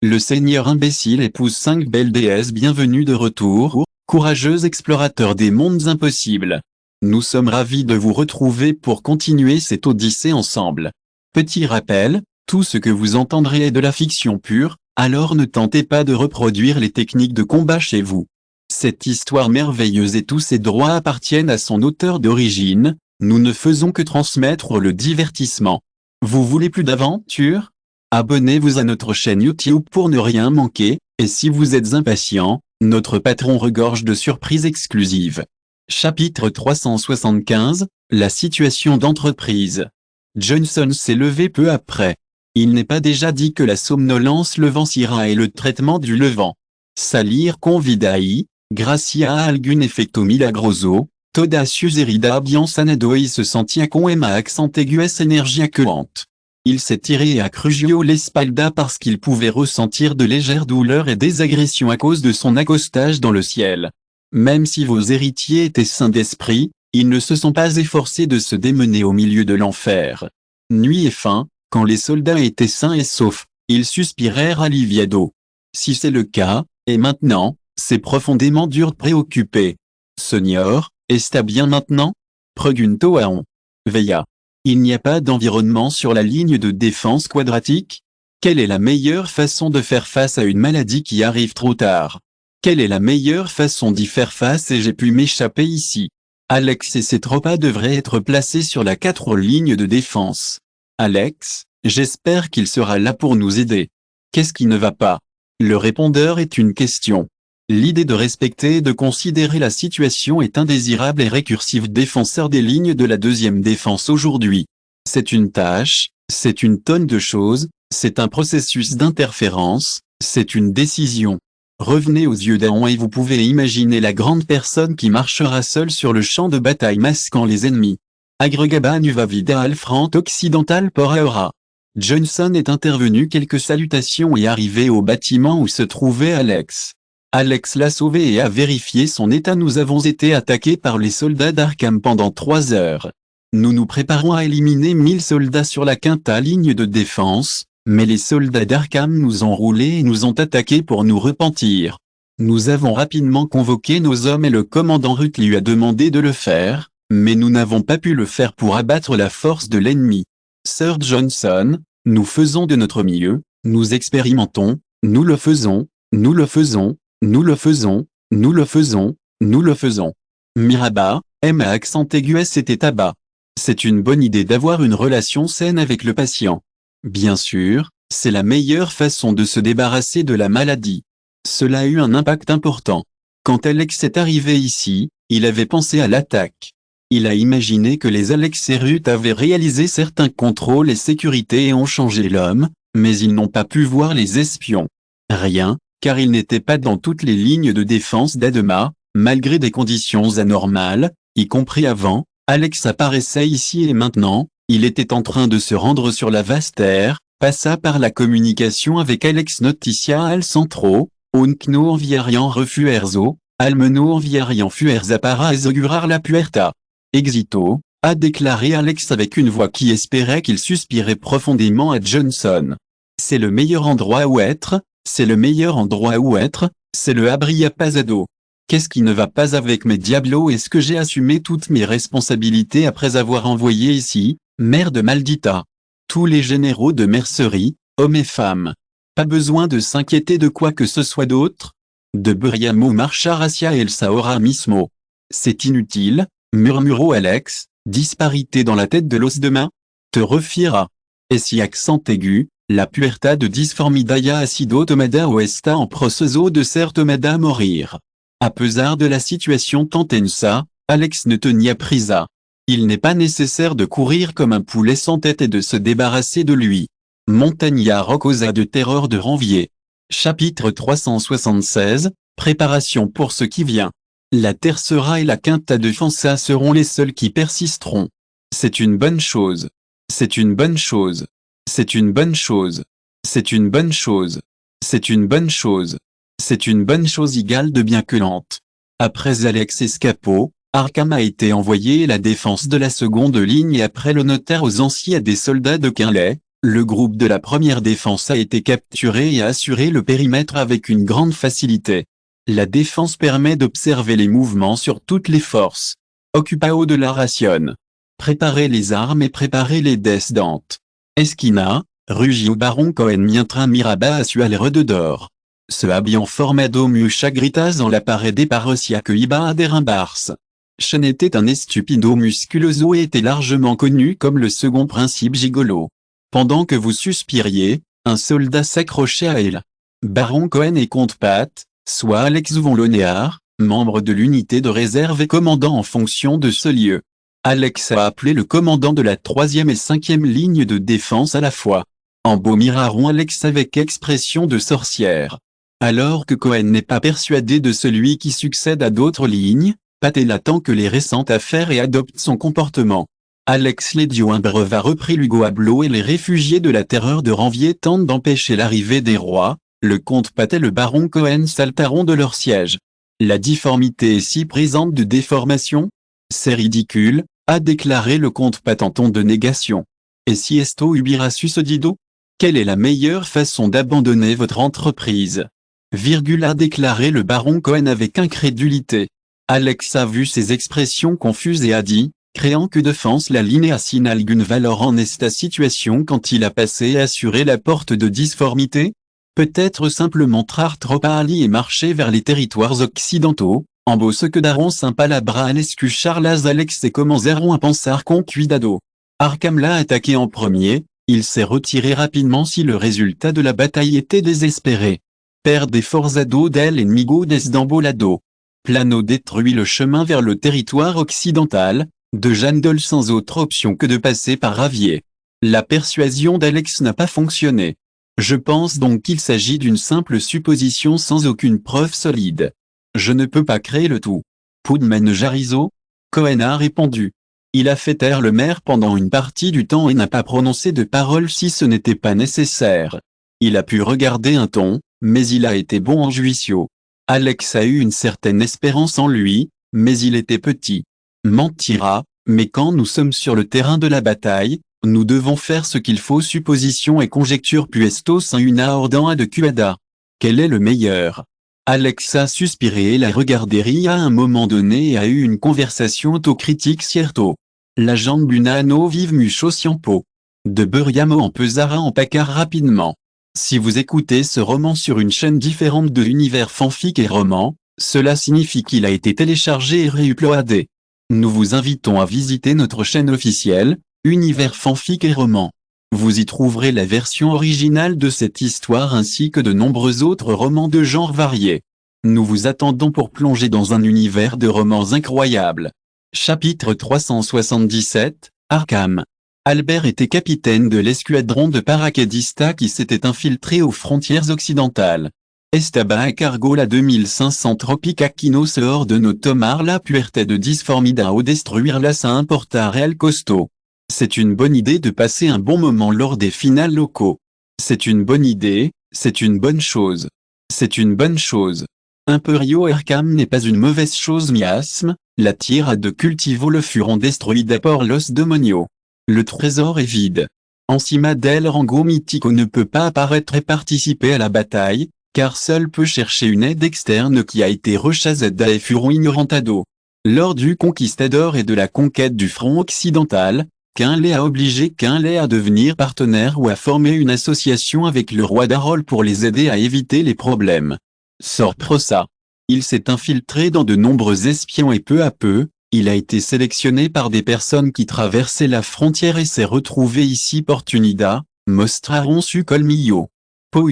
Le seigneur imbécile épouse 5 belles déesses. Bienvenue de retour, courageux explorateurs des mondes impossibles. Nous sommes ravis de vous retrouver pour continuer cette odyssée ensemble. Petit rappel, tout ce que vous entendrez est de la fiction pure, alors ne tentez pas de reproduire les techniques de combat chez vous. Cette histoire merveilleuse et tous ses droits appartiennent à son auteur d'origine, nous ne faisons que transmettre le divertissement. Vous voulez plus d'aventures? Abonnez-vous à notre chaîne YouTube pour ne rien manquer, et si vous êtes impatient, notre patron regorge de surprises exclusives. Chapitre 375, la situation d'entreprise. Johnson s'est levé peu après. Il n'est pas déjà dit que la somnolence levanciera et le traitement du levant. Salir convidae, gratia algun effecto milagroso, toda suserida bien sanado se sentia con ema accent aigues energia coante. Il s'est tiré à Crugio l'espalda parce qu'il pouvait ressentir de légères douleurs et des agressions à cause de son accostage dans le ciel. Même si vos héritiers étaient saints d'esprit, ils ne se sont pas efforcés de se démener au milieu de l'enfer. Nuit et faim, quand les soldats étaient sains et saufs, ils suspirèrent aliviado. Si c'est le cas, et maintenant, c'est profondément dur de préoccuper. Seigneur, est-ce bien maintenant? Pregunto Aon. Veilla. Il n'y a pas d'environnement sur la ligne de défense quadratique? Quelle est la meilleure façon de faire face à une maladie qui arrive trop tard? Quelle est la meilleure façon d'y faire face et j'ai pu m'échapper ici? Alex et ses tropas devraient être placés sur la 4 ligne de défense. Alex, j'espère qu'il sera là pour nous aider. Qu'est-ce qui ne va pas? Le répondeur est une question. L'idée de respecter et de considérer la situation est indésirable et récursive défenseur des lignes de la 2e défense aujourd'hui. C'est une tâche, c'est une tonne de choses, c'est un processus d'interférence, c'est une décision. Revenez aux yeux d'Aaron et vous pouvez imaginer la grande personne qui marchera seule sur le champ de bataille masquant les ennemis. Agregaba nuva vida al front occidental por ahora. Johnson est intervenu, quelques salutations et arrivé au bâtiment où se trouvait Alex. Alex l'a sauvé et a vérifié son état. Nous avons été attaqués par les soldats d'Arkham pendant 3 heures. Nous nous préparons à éliminer 1000 soldats sur la 5e ligne de défense, mais les soldats d'Arkham nous ont roulés et nous ont attaqués pour nous repentir. Nous avons rapidement convoqué nos hommes et le commandant Ruth lui a demandé de le faire, mais nous n'avons pas pu le faire pour abattre la force de l'ennemi. Sir Johnson, nous faisons de notre mieux, nous expérimentons, nous le faisons, nous le faisons, nous le faisons, nous le faisons, nous le faisons. Miraba, M à accent aigu c'était à bas. C'est une bonne idée d'avoir une relation saine avec le patient. Bien sûr, c'est la meilleure façon de se débarrasser de la maladie. Cela a eu un impact important. Quand Alex est arrivé ici, il avait pensé à l'attaque. Il a imaginé que les Alex et Ruth avaient réalisé certains contrôles et sécurité et ont changé l'homme, mais ils n'ont pas pu voir les espions. Rien, car ils n'étaient pas dans toutes les lignes de défense d'Adema, malgré des conditions anormales, y compris avant. Alex apparaissait ici et maintenant, il était en train de se rendre sur la vaste aire, passa par la communication avec Alex noticia al centro, uncno enviarian refuerzo, almeno enviarian fuerza para asegurar la puerta. Exito, a déclaré Alex avec une voix qui espérait qu'il suspirait profondément à Johnson. C'est le meilleur endroit où être, c'est le meilleur endroit où être, c'est le abria pasado. Qu'est-ce qui ne va pas avec mes diablos? Est-ce que j'ai assumé toutes mes responsabilités après avoir envoyé ici, merde maldita, tous les généraux de mercerie, hommes et femmes? Pas besoin de s'inquiéter de quoi que ce soit d'autre. De Buriamo marcha hacia el Saora mismo. C'est inutile, murmuró Alex, disparité dans la tête de l'os de main. Te refiera. Et si accent aigu, la puerta de disformidaya acido tomada oesta en proceso de ser tomada morir. À pesar de la situation tant tensa, Alex ne tenia prisa. Il n'est pas nécessaire de courir comme un poulet sans tête et de se débarrasser de lui. Montagna Rocosa de terreur de Ranvier. Chapitre 376, préparation pour ce qui vient. La Tercera et la Quinta Defensa seront les seuls qui persisteront. C'est une bonne chose. C'est une bonne chose. C'est une bonne chose. C'est une bonne chose. C'est une bonne chose. C'est une bonne chose égale de bien que lente. Après Alex Escapo, Arkham a été envoyé et la défense de la 2e ligne et après le notaire aux anciens des soldats de Quinlay, Le groupe de la première défense a été capturé et a assuré le périmètre avec une grande facilité. La défense permet d'observer les mouvements sur toutes les forces. Occupao de la ration. Préparez les armes et préparez les descentes. Esquina, rugit au baron Cohen mientras Miraba assuale rededor. Se habillant formado mucha gritas dans la parede parosia que iba a derimbars. Chen était un estupido musculoso et était largement connu comme le second principe gigolo. Pendant que vous suspiriez, un soldat s'accrochait à elle. Baron Cohen et comte Pat, soit Alex Von Lonéard, membre de l'unité de réserve et commandant en fonction de ce lieu. Alex a appelé le commandant de la 3e et 5e ligne de défense à la fois. En beau miraron Alex avec expression de sorcière. Alors que Cohen n'est pas persuadé de celui qui succède à d'autres lignes, Patel attend que les récentes affaires et adopte son comportement. Alex Lédio Imbreve a repris l'Hugo Ablo et les réfugiés de la terreur de Ranvier tentent d'empêcher l'arrivée des rois, le comte Patel et le baron Cohen saltaront de leur siège. La difformité est si présente de déformation? C'est ridicule, a déclaré le comte Pat en ton de négation. Et si esto hubiera sucedido? Quelle est la meilleure façon d'abandonner votre entreprise? A déclaré le baron Cohen avec incrédulité. Alex a vu ces expressions confuses et a dit, créant que défense la linea sin algun valor en esta situation quand il a passé et assuré la porte de difformité? Peut-être simplement trar trop ali et marcher vers les territoires occidentaux, en beau se quedaron sin palabra à l'escu charlas Alex et commenceront à pensar con cuidado. Arkham l'a attaqué en premier, il s'est retiré rapidement si le résultat de la bataille était désespéré. Perde forzado del enemigo desdembolado. Plano détruit le chemin vers le territoire occidental, de Jandol sans autre option que de passer par Ravier. La persuasion d'Alex n'a pas fonctionné. Je pense donc qu'il s'agit d'une simple supposition sans aucune preuve solide. Je ne peux pas créer le tout. Pudman Jarizo? Cohen a répondu. Il a fait taire le maire pendant une partie du temps et n'a pas prononcé de parole si ce n'était pas nécessaire. Il a pu regarder un ton, mais il a été bon en juicio. Alex a eu une certaine espérance en lui, mais il était petit. Mentira, mais quand nous sommes sur le terrain de la bataille, nous devons faire ce qu'il faut supposition et conjecture puestos en una ordant de cuada. Quel est le meilleur? Alex a suspiré et l'a regardé rire à un moment donné et a eu une conversation autocritique cierto. La jambe bunano vive mucho siampo. De Buriamo en pesara en pacar rapidement. Si vous écoutez ce roman sur une chaîne différente de Univers Fanfic et Roman, cela signifie qu'il a été téléchargé et réuploadé. Nous vous invitons à visiter notre chaîne officielle, Univers Fanfic et Roman. Vous y trouverez la version originale de cette histoire ainsi que de nombreux autres romans de genres variés. Nous vous attendons pour plonger dans un univers de romans incroyables. Chapitre 377, Arkham. Albert était capitaine de l'escadron de paracaidistas qui s'était infiltré aux frontières occidentales. Estaba a cargo la 2500 Tropica Quinos hors de nos tomar la puerta de disformida o destruire la sa importa real costo. C'est une bonne idée de passer un bon moment lors des finales locaux. C'est une bonne idée, c'est une bonne chose. C'est une bonne chose. Imperio Arkham n'est pas une mauvaise chose miasme, la tierra de cultivo le furon destruida por los demonios. Le trésor est vide. Encima del rango mythico ne peut pas apparaître et participer à la bataille, car seul peut chercher une aide externe qui a été rechazada et furon ignorantado. Lors du conquistador et de la conquête du front occidental, Quinlay a obligé Quinlay à devenir partenaire ou à former une association avec le roi d'Arol pour les aider à éviter les problèmes. Sorprosa. Il s'est infiltré dans de nombreux espions et peu à peu, il a été sélectionné par des personnes qui traversaient la frontière et s'est retrouvé ici Portunida, mostraron su colmillo. Pou.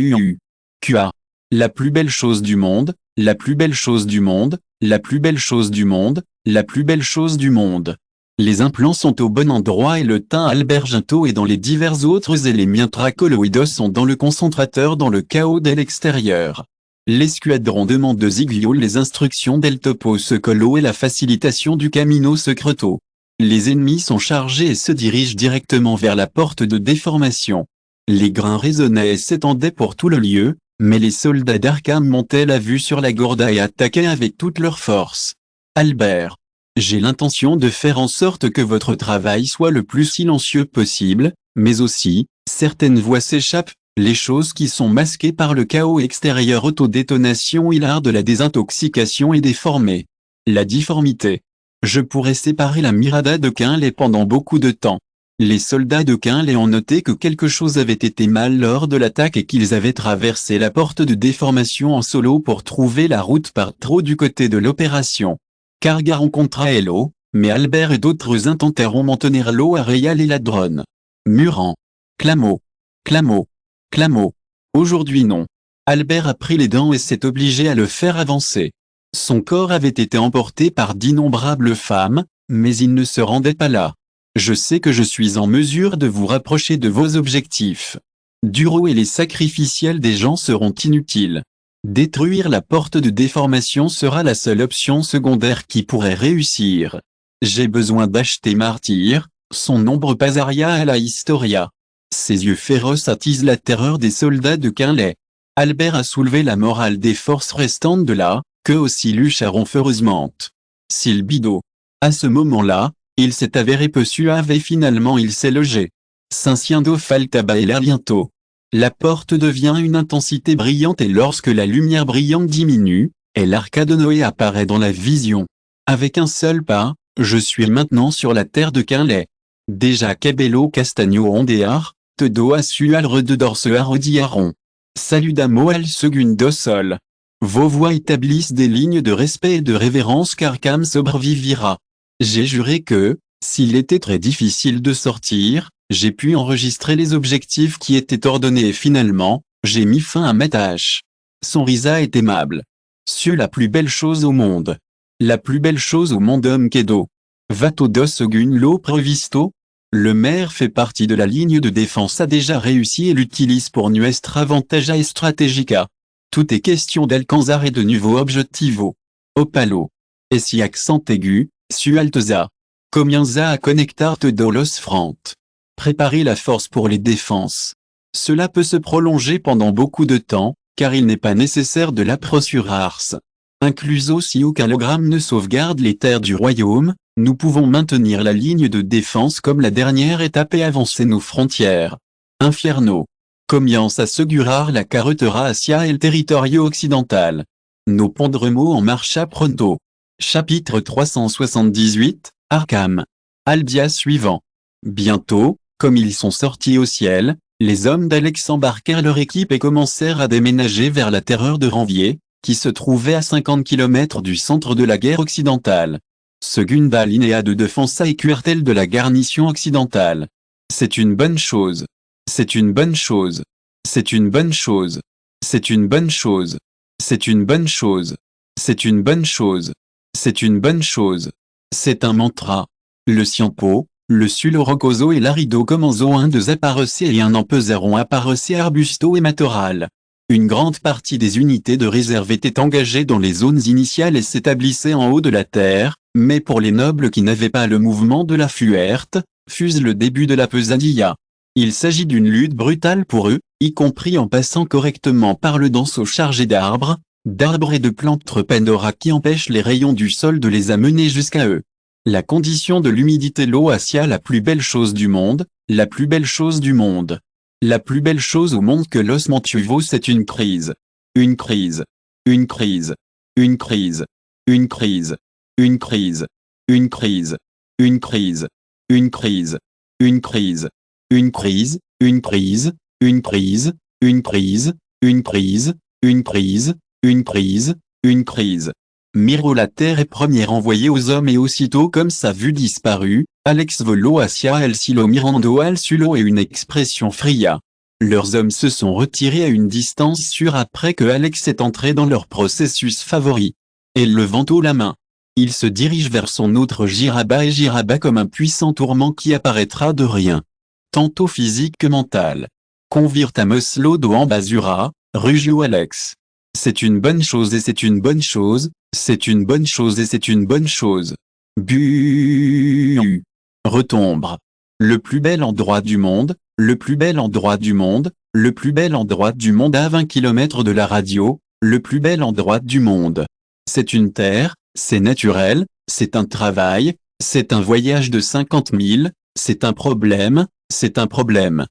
Qua. La plus belle chose du monde, la plus belle chose du monde, la plus belle chose du monde, la plus belle chose du monde. Les implants sont au bon endroit et le teint alberginto est dans les divers autres éléments tracoloïdos sont dans le concentrateur dans le chaos de l'extérieur. L'escadron demande de Ziglio les instructions del topo secolo et la facilitation du camino secreto. Les ennemis sont chargés et se dirigent directement vers la porte de déformation. Les grains résonnaient et s'étendaient pour tout le lieu, mais les soldats d'Arkham montaient la vue sur la Gorda et attaquaient avec toute leur force. Albert. J'ai l'intention de faire en sorte que votre travail soit le plus silencieux possible, mais aussi, Certaines voix s'échappent, les choses qui sont masquées par le chaos extérieur, autodétonation et l'art de la désintoxication est déformée. La difformité. Je pourrais séparer la Mirada de Quinlay pendant beaucoup de temps. Les soldats de Quinlay ont noté que quelque chose avait été mal lors de l'attaque et qu'ils avaient traversé la porte de déformation en solo pour trouver la route par trop du côté de l'opération. Karga rencontra Hello, mais Albert et d'autres intenteront maintenir l'eau à Réal et la drone. Muran. Clameau. Clameau. Clameau. Aujourd'hui non. Albert a pris les dents et s'est obligé à le faire avancer. Son corps avait été emporté par d'innombrables femmes, mais il ne se rendait pas là. Je sais que je suis en mesure de vous rapprocher de vos objectifs. Duro et les sacrificiels des gens seront inutiles. Détruire la porte de déformation sera la seule option secondaire qui pourrait réussir. J'ai besoin d'acheter Martyr, son nombre Pasaria à la Historia. Ses yeux féroces attisent la terreur des soldats de Quinlay. Albert a soulevé la morale des forces restantes de là, que aussi lucharon feureusement. Silbido. À ce moment-là, il s'est avéré peu suave et finalement il s'est logé. Saint-Ciendo Faltaba et l'air bientôt. La porte devient une intensité brillante et lorsque la lumière brillante diminue, et l'arca de Noé apparaît dans la vision. Avec un seul pas, je suis maintenant sur la terre de Quinlay. Déjà Cabello Castagno Ondéar, Tedo Asual Rededorse Arodiaron. Saludamo al Segundo Sol. Vos voix établissent des lignes de respect et de révérence car Cam sobrevivira. J'ai juré que, s'il était très difficile de sortir, j'ai pu enregistrer les objectifs qui étaient ordonnés et finalement, j'ai mis fin à ma tâche. Son risa est aimable. Sur la plus belle chose au monde. La plus belle chose au monde homme Kedo. Vato dos ogun lo previsto. Le maire fait partie de la ligne de défense a déjà réussi et l'utilise pour nuestra avantagia strategica. Tout est question d'Alcanzar et de nouveau objectivo. Opalo. Et si accent aigu, su alteza. Comienza a conectar todos los front. Préparer la force pour les défenses. Cela peut se prolonger pendant beaucoup de temps, car il n'est pas nécessaire de l'approcher Ars. Incluso si aucun hologramme ne sauvegarde les terres du royaume, nous pouvons maintenir la ligne de défense comme la dernière étape et avancer nos frontières. Infierno. Comienza a segurar la carretera hacia el territorio occidental. Nos pondremos en marcha pronto. Chapitre 378, Arkham. Albia suivant. Bientôt, comme ils sont sortis au ciel, les hommes d'Alex embarquèrent leur équipe et commencèrent à déménager vers la terreur de Ranvier, qui se trouvait à 50 km du centre de la guerre occidentale. Segunda linea de defensa et cuartel de la garnison occidentale. C'est une bonne chose. C'est une bonne chose. C'est une bonne chose. C'est une bonne chose. C'est une bonne chose. C'est une bonne chose. C'est une bonne chose. C'est un mantra. Le Ciampo, le Sulo Rocoso et l'Arido commenzo un de apparecer et un empeseron apparecer arbusto et matoral. Une grande partie des unités de réserve étaient engagées dans les zones initiales et s'établissaient en haut de la terre, mais pour les nobles qui n'avaient pas le mouvement de la fuerte, fût-ce le début de la pesadilla. Il s'agit d'une lutte brutale pour eux, y compris en passant correctement par le danseau chargé d'arbres et de plantes Pandora qui empêchent les rayons du sol de les amener jusqu'à eux. La condition de l'humidité l'eau hacia la plus belle chose du monde, la plus belle chose du monde. La plus belle chose au monde que Los Montuvos c'est une crise. Une crise. Une crise. Une crise. Une crise. Une crise. Une crise. Une crise. Une crise. Une crise. Une crise. Une crise. Une crise. Une crise. Une crise. Une crise. Une crise. Une crise. Miro la terre est première envoyée aux hommes et aussitôt comme sa vue disparut, Alex volo hacia el silo mirando al sulo et une expression fria. Leurs hommes se sont retirés à une distance sûre après que Alex est entré dans leur processus favori. Et le vento la main. Il se dirige vers son autre Jiraba et Jiraba comme un puissant tourment qui apparaîtra de rien. Tantôt physique que mental. Convirtamos lodo en basura, rugio Alex. C'est une bonne chose et c'est une bonne chose, c'est une bonne chose et c'est une bonne chose. Bu. Retombre. Le plus bel endroit du monde, le plus bel endroit du monde, le plus bel endroit du monde à 20 km de la radio, le plus bel endroit du monde. C'est une terre, c'est naturel, c'est un travail, c'est un voyage de 50 000, c'est un problème, c'est un problème.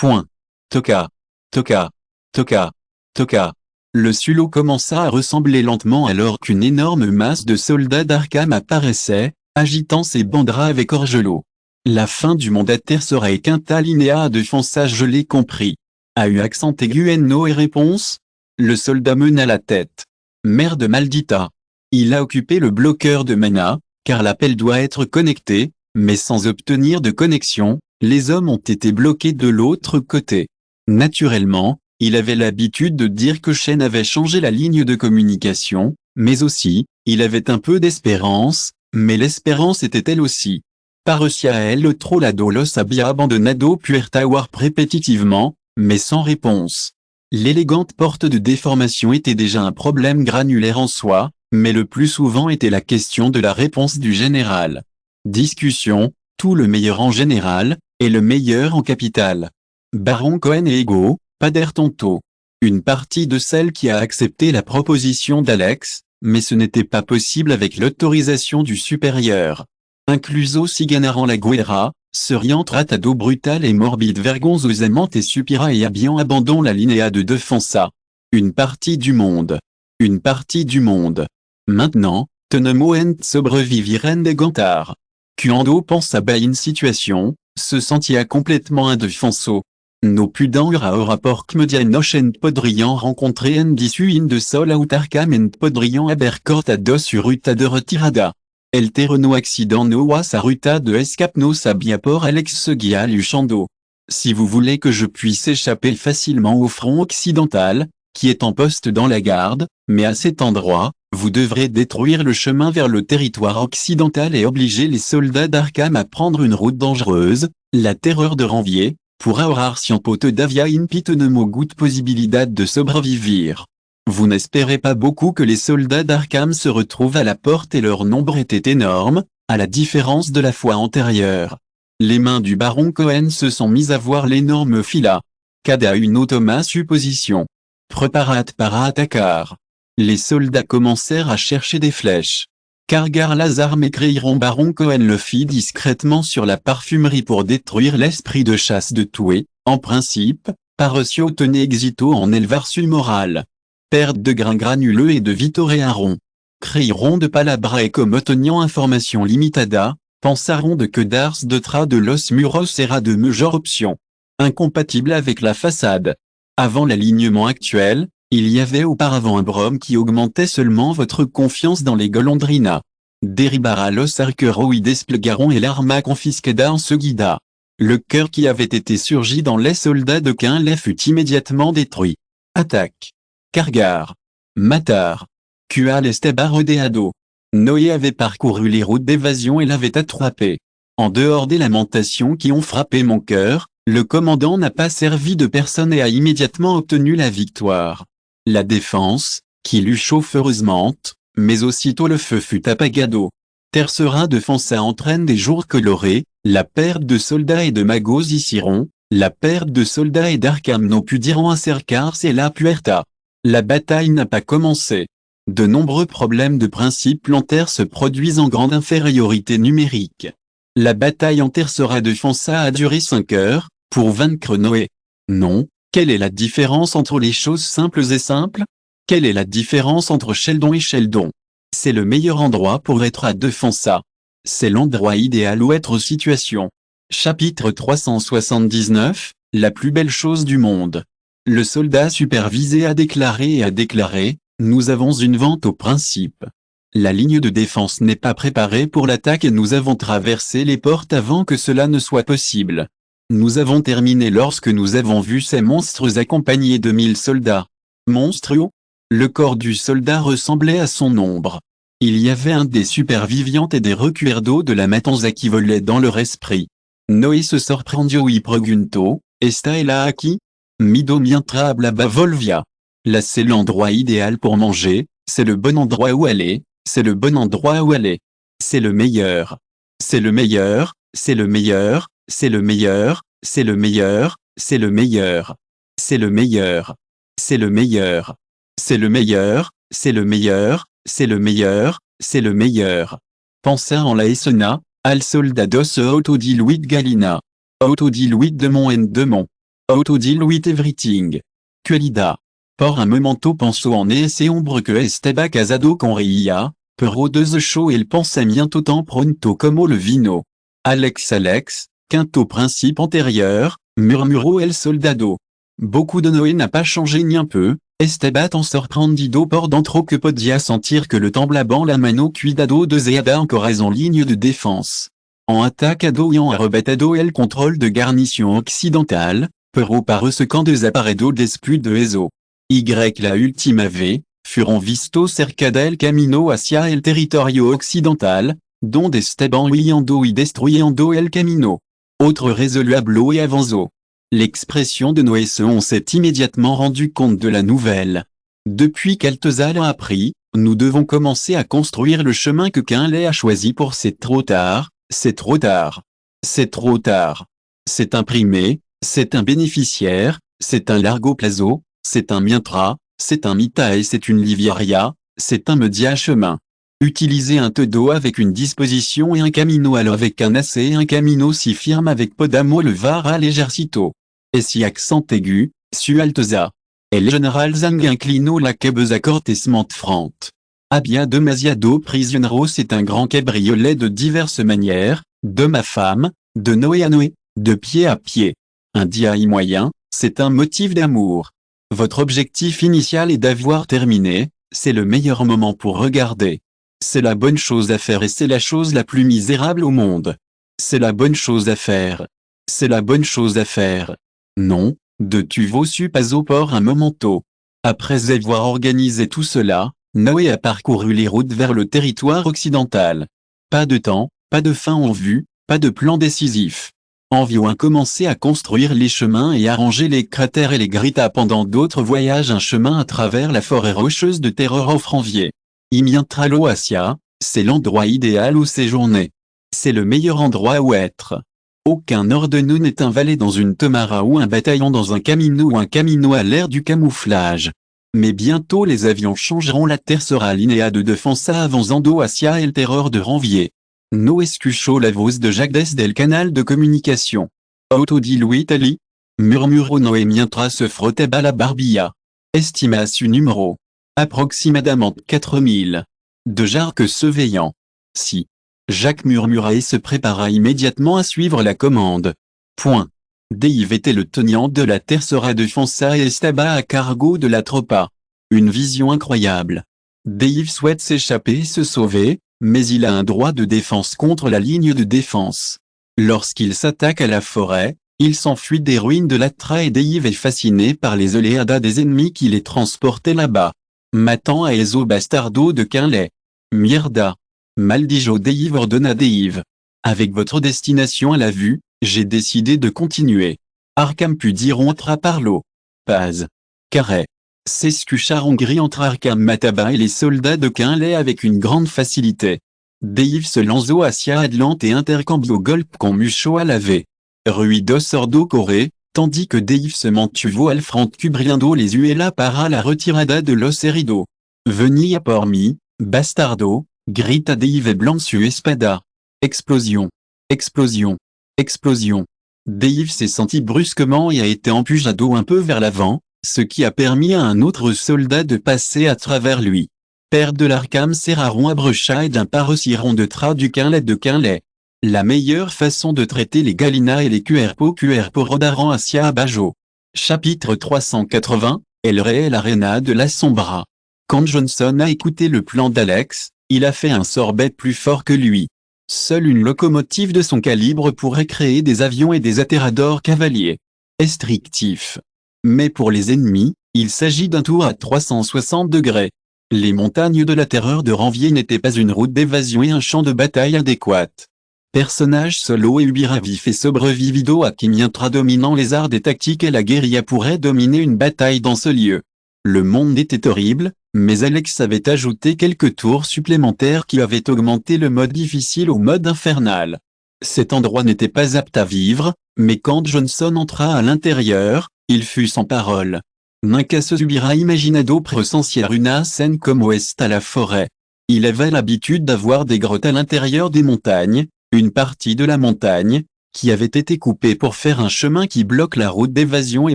Point. Toka. Toka. Toka. Toka. Le sulot commença à ressembler lentement alors qu'une énorme masse de soldats d'Arkham apparaissait, agitant ses banderas avec orgelot. La fin du monde à terre serait quinta linéa de fonçage, je l'ai compris. A eu accent aigu no et réponse. Le soldat mena la tête. Merde maldita. Il a occupé le bloqueur de mana, car l'appel doit être connecté, mais sans obtenir de connexion, les hommes ont été bloqués de l'autre côté. Naturellement, il avait l'habitude de dire que Shen avait changé la ligne de communication, mais aussi, il avait un peu d'espérance, mais l'espérance était elle aussi. Parecia el trollado los había abandonado puerta warp répétitivement, mais sans réponse. L'élégante porte de déformation était déjà un problème granulaire en soi, mais le plus souvent était la question de la réponse du général. Discussion, tout le meilleur en général, et le meilleur en capital. Baron Cohen et Ego, Pader Tonto. Une partie de celle qui a accepté la proposition d'Alex, mais ce n'était pas possible avec l'autorisation du supérieur. Incluso si ganaran la guerra, seriant tratado brutal et morbide vergonzosamente et supira et habitant abandon la linéa de Defensa. Une partie du monde. Une partie du monde. Maintenant, tenemo ent sobreviviren de Gantar. Cuando pense à une situation, se sentia complètement indefenso. No pudent ura porc medianos en podrian rencontrer en disuin de sol autarcam en podrian abercort a dos ruta de retirada. El terreno accident no sa ruta de escape no sabia por Alex seguia luchando. Si vous voulez que je puisse échapper facilement au front occidental, qui est en poste dans la garde, mais à cet endroit, vous devrez détruire le chemin vers le territoire occidental et obliger les soldats d'Arkham à prendre une route dangereuse, la terreur de Ranvier, pour ahorrar siempre todavía impitenemo good possibilidad de sobrevivir. Vous n'espérez pas beaucoup que les soldats d'Arkham se retrouvent à la porte et leur nombre était énorme, à la différence de la fois antérieure. Les mains du baron Cohen se sont mises à voir l'énorme fila. Cada une automa supposition. Preparat para atacar. Les soldats commencèrent à chercher des flèches. Cargar les armes et créeront baron Cohen le fit discrètement sur la parfumerie pour détruire l'esprit de chasse de Toué, en principe, pareció tenait exito en elvarsu moral. Perte de grains granuleux et de vitorearon. Créeront de palabra et comme obtenant information limitada, pensaront de que d'ars de tra de los muros sera de meilleure option. Incompatible avec la façade. Avant l'alignement actuel, il y avait auparavant un brome qui augmentait seulement votre confiance dans les golondrinas. Derribara los arqueros desplegaron et l'arma confisqueda en seguida. Le cœur qui avait été surgi dans les soldats de Quinlay fut immédiatement détruit. Attaque. Cargar. Matar. Cual estaba rodeado. Noé avait parcouru les routes d'évasion et l'avait attrapé. En dehors des lamentations qui ont frappé mon cœur, le commandant n'a pas servi de personne et a immédiatement obtenu la victoire. La défense, qui lut chauffereusement, mais aussitôt le feu fut apagado. Tercera Defensa entraîne des jours colorés, la perte de soldats et de magos iciront, la perte de soldats et d'Arkham no pudiront acercarse la puerta. La bataille n'a pas commencé. De nombreux problèmes de principe plantaires se produisent en grande infériorité numérique. La bataille en terre sera Defensa a duré 5 heures, pour vaincre Noé. Non, quelle est la différence entre les choses simples et simples? Quelle est la différence entre Sheldon et Sheldon? C'est le meilleur endroit pour être à Defensa. C'est l'endroit idéal où être situation. Chapitre 379, la plus belle chose du monde. Le soldat supervisé a déclaré, nous avons une vente au principe. La ligne de défense n'est pas préparée pour l'attaque et nous avons traversé les portes avant que cela ne soit possible. Nous avons terminé lorsque nous avons vu ces monstres accompagnés de 1000 soldats. Monstrueux? Le corps du soldat ressemblait à son ombre. Il y avait un des superviviantes et des recuerdos de la matanza qui volaient dans leur esprit. Noé se sorprendió y preguntó, ¿Está ella aquí? Mido mientras hablaba volvia. Là c'est l'endroit idéal pour manger, c'est le bon endroit où aller, c'est le bon endroit où aller. C'est le meilleur. C'est le meilleur, c'est le meilleur, c'est le meilleur, c'est le meilleur, c'est le meilleur. C'est le meilleur. C'est le meilleur. C'est le meilleur, c'est le meilleur, c'est le meilleur, c'est le meilleur. Pensa en la escena, al soldados autodiluit galina. Autodiluit de mon en de mon. How to deal with everything. Querida. Por un momento penso en ese hombre que estaba casado con Ria, pero de show el pensamiento tan pronto como le vino. Alex, quinto principe antérieur, murmuró el soldado. Beaucoup de Noé n'a pas changé ni un peu, estaba tan sorprendido por dentro que podía sentir que le temblaban la mano cuidado de Zeada encore en ligne de défense. En atacado y en arrebatado el contrôle de garnison occidentale, pero parece quand desapareció después de eso. Y la última vez, fueron vistos cerca del camino hacia el territorio occidental, donde estaban huyendo y destruyendo el camino. Autre résolu habló y avanzó. L'expression de Noé on s'est immédiatement rendu compte de la nouvelle. Depuis quelques a appris, nous devons commencer à construire le chemin que Quinlay a choisi pour c'est trop tard, c'est trop tard. C'est trop tard. C'est imprimé, c'est un bénéficiaire, c'est un largo plazo, c'est un mientra, c'est un mita et c'est une liviaria, c'est un media chemin. Utilisez un todo avec une disposition et un camino alors avec un ac et un camino si firme avec podamo le var à l'éjercito. Et si accent aigu, su alteza. El general zang inclino la cabeza cortesment front. Habia demasiado prisionero c'est un grand cabriolet de diverses manières, de ma femme, de Noé à Noé, de pied à pied. Un DI moyen, c'est un motif d'amour. Votre objectif initial est d'avoir terminé, c'est le meilleur moment pour regarder. C'est la bonne chose à faire et c'est la chose la plus misérable au monde. C'est la bonne chose à faire. C'est la bonne chose à faire. Non, de tuvo supazo por un momento. Après avoir organisé tout cela, Noé a parcouru les routes vers le territoire occidental. Pas de temps, pas de fin en vue, pas de plan décisif. Environ a commencé à construire les chemins et arranger les cratères et les gritas pendant d'autres voyages un chemin à travers la forêt rocheuse de terreur au Franvier. Imientralo Asia, c'est l'endroit idéal où séjourner. C'est le meilleur endroit où être. Aucun nord de nous n'est un valet dans une tomara ou un bataillon dans un camino ou un camino à l'ère du camouflage. Mais bientôt les avions changeront la terre sera linéa de défense avanzando hacia el terror de Ranvier. No escucho la voz de Jacques del canal de communication. Autodillo Italie. Murmuró Noé mientras se frottaba la barbilla. Estima su numéro. Approximadement 4000. De Jarque se veillant. Si. Jacques murmura et se prépara immédiatement à suivre la commande. Point. Dave était le tenant de la tercera defensa et estaba à cargo de la tropa. Une vision incroyable. Dave souhaite s'échapper et se sauver, mais il a un droit de défense contre la ligne de défense. Lorsqu'il s'attaque à la forêt, il s'enfuit des ruines de l'Atra et Dave est fasciné par les oleadas des ennemis qui les transportaient là-bas. Matan a eso bastardo de Quinlay. Mierda. Maldijo Dave ordonna Dave. Avec votre destination à la vue, j'ai décidé de continuer. Arkham put dire entra parlo. Paz. Carré. S'escuchar Hongrie entre Arkham Mataba et les soldats de Quinlay avec une grande facilité. Dave se lanzó hacia Atlante et intercambió golpe con mucho a la vez. Ruido sordo corre, tandis que Dave se mantuvo al front cubriendo les uela para la retirada de los heridos. Venía por mí, bastardo, grita Dave blanc su espada. Explosion. Explosion. Explosion. Dave s'est senti brusquement et a été empujado un peu vers l'avant, ce qui a permis à un autre soldat de passer à travers lui. Père de l'Arkham serraron abrecha et d'un parociron de tra du Quinlay de Quinlay. La meilleure façon de traiter les Galina et les Cuerpo rodaran hacia abajo. Chapitre 380, El Rey Arena de la Sombra. Quand Johnson a écouté le plan d'Alex, il a fait un sorbet plus fort que lui. Seule une locomotive de son calibre pourrait créer des avions et des aterradors cavaliers. Restrictif. Mais pour les ennemis, il s'agit d'un tour à 360 degrés. Les montagnes de la terreur de Ranvier n'étaient pas une route d'évasion et un champ de bataille adéquate. Personnage solo et ubira vif et sobrevivido à qui mientra dominant les arts des tactiques et la guérilla pourrait dominer une bataille dans ce lieu. Le monde était horrible, mais Alex avait ajouté quelques tours supplémentaires qui avaient augmenté le mode difficile au mode infernal. Cet endroit n'était pas apte à vivre, mais quand Johnson entra à l'intérieur, il fut sans parole. Nunca se hubiera imaginado presenciar una scène como esta la forêt. Il avait l'habitude d'avoir des grottes à l'intérieur des montagnes, une partie de la montagne, qui avait été coupé pour faire un chemin qui bloque la route d'évasion et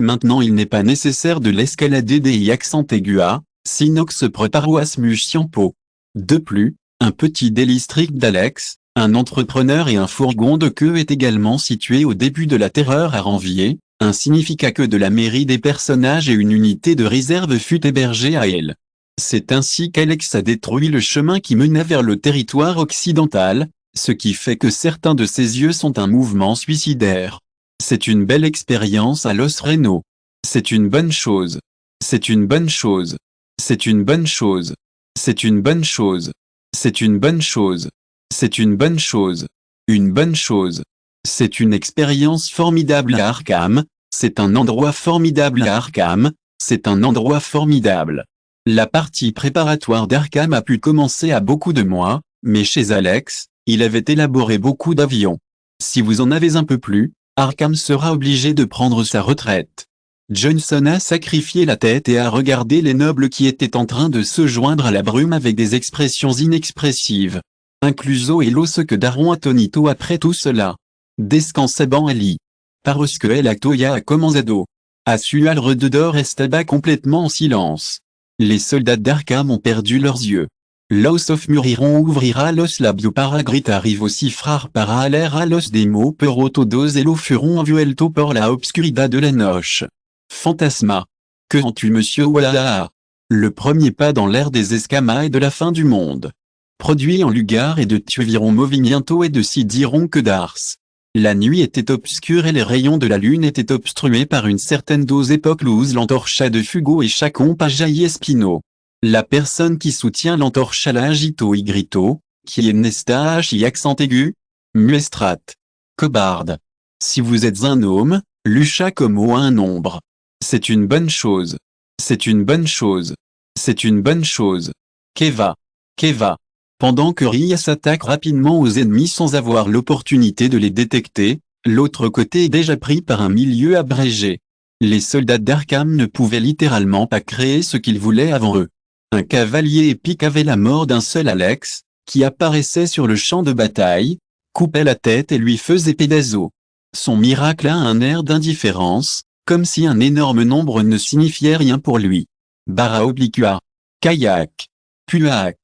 maintenant il n'est pas nécessaire de l'escalader des accent aigu à, Sinox Preparoas Muciampo. De plus, un petit district d'Alex, un entrepreneur et un fourgon de queue est également situé au début de la terreur à Ranvier, un significat que de la mairie des personnages et une unité de réserve fut hébergée à elle. C'est ainsi qu'Alex a détruit le chemin qui menait vers le territoire occidental, ce qui fait que certains de ses yeux sont un mouvement suicidaire. C'est une belle expérience à Los Reno. C'est une bonne chose. C'est une bonne chose. C'est une bonne chose. C'est une bonne chose. C'est une bonne chose. C'est une bonne chose. Une bonne chose. C'est une expérience formidable à Arkham. C'est un endroit formidable à Arkham. C'est un endroit formidable. La partie préparatoire d'Arkham a pu commencer à beaucoup de mois, mais chez Alex, il avait élaboré beaucoup d'avions. Si vous en avez un peu plus, Arkham sera obligé de prendre sa retraite. Johnson a sacrifié la tête et a regardé les nobles qui étaient en train de se joindre à la brume avec des expressions inexpressives. Incluso et l'os que Daron attonito après tout cela. Descansabant Ali. Parce que El Actoya a comenzado. A su alrededor estaba complètement en silence. Les soldats d'Arkham ont perdu leurs yeux. Los of Muriron ouvrira los labios para gritar y vocifrar para aler a los demos pero todos ellos fueron envueltos por la obscuridad de la noche. Fantasma. Que sens-tu monsieur Wallaha? Le premier pas dans l'ère des escamas et de la fin du monde. Produit en lugar et de tuviron movimiento et de si diront que d'ars. La nuit était obscure et les rayons de la lune étaient obstrués par une certaine dose époque luz l'entorcha de Fugo et Chacon Pajaï Espino. La personne qui soutient l'entorcha la agito y grito, qui est nestache y accent aigu, muestrat. Cobarde. Si vous êtes un homme, lucha como un nombre. C'est une bonne chose. C'est une bonne chose. C'est une bonne chose. Keva. Keva. Pendant que Ria s'attaque rapidement aux ennemis sans avoir l'opportunité de les détecter, l'autre côté est déjà pris par un milieu abrégé. Les soldats d'Arkham ne pouvaient littéralement pas créer ce qu'ils voulaient avant eux. Un cavalier épique avait la mort d'un seul Alex, qui apparaissait sur le champ de bataille, coupait la tête et lui faisait pédazo. Son miracle a un air d'indifférence, comme si un énorme nombre ne signifiait rien pour lui. Barra obliqua. Kayak. Puac.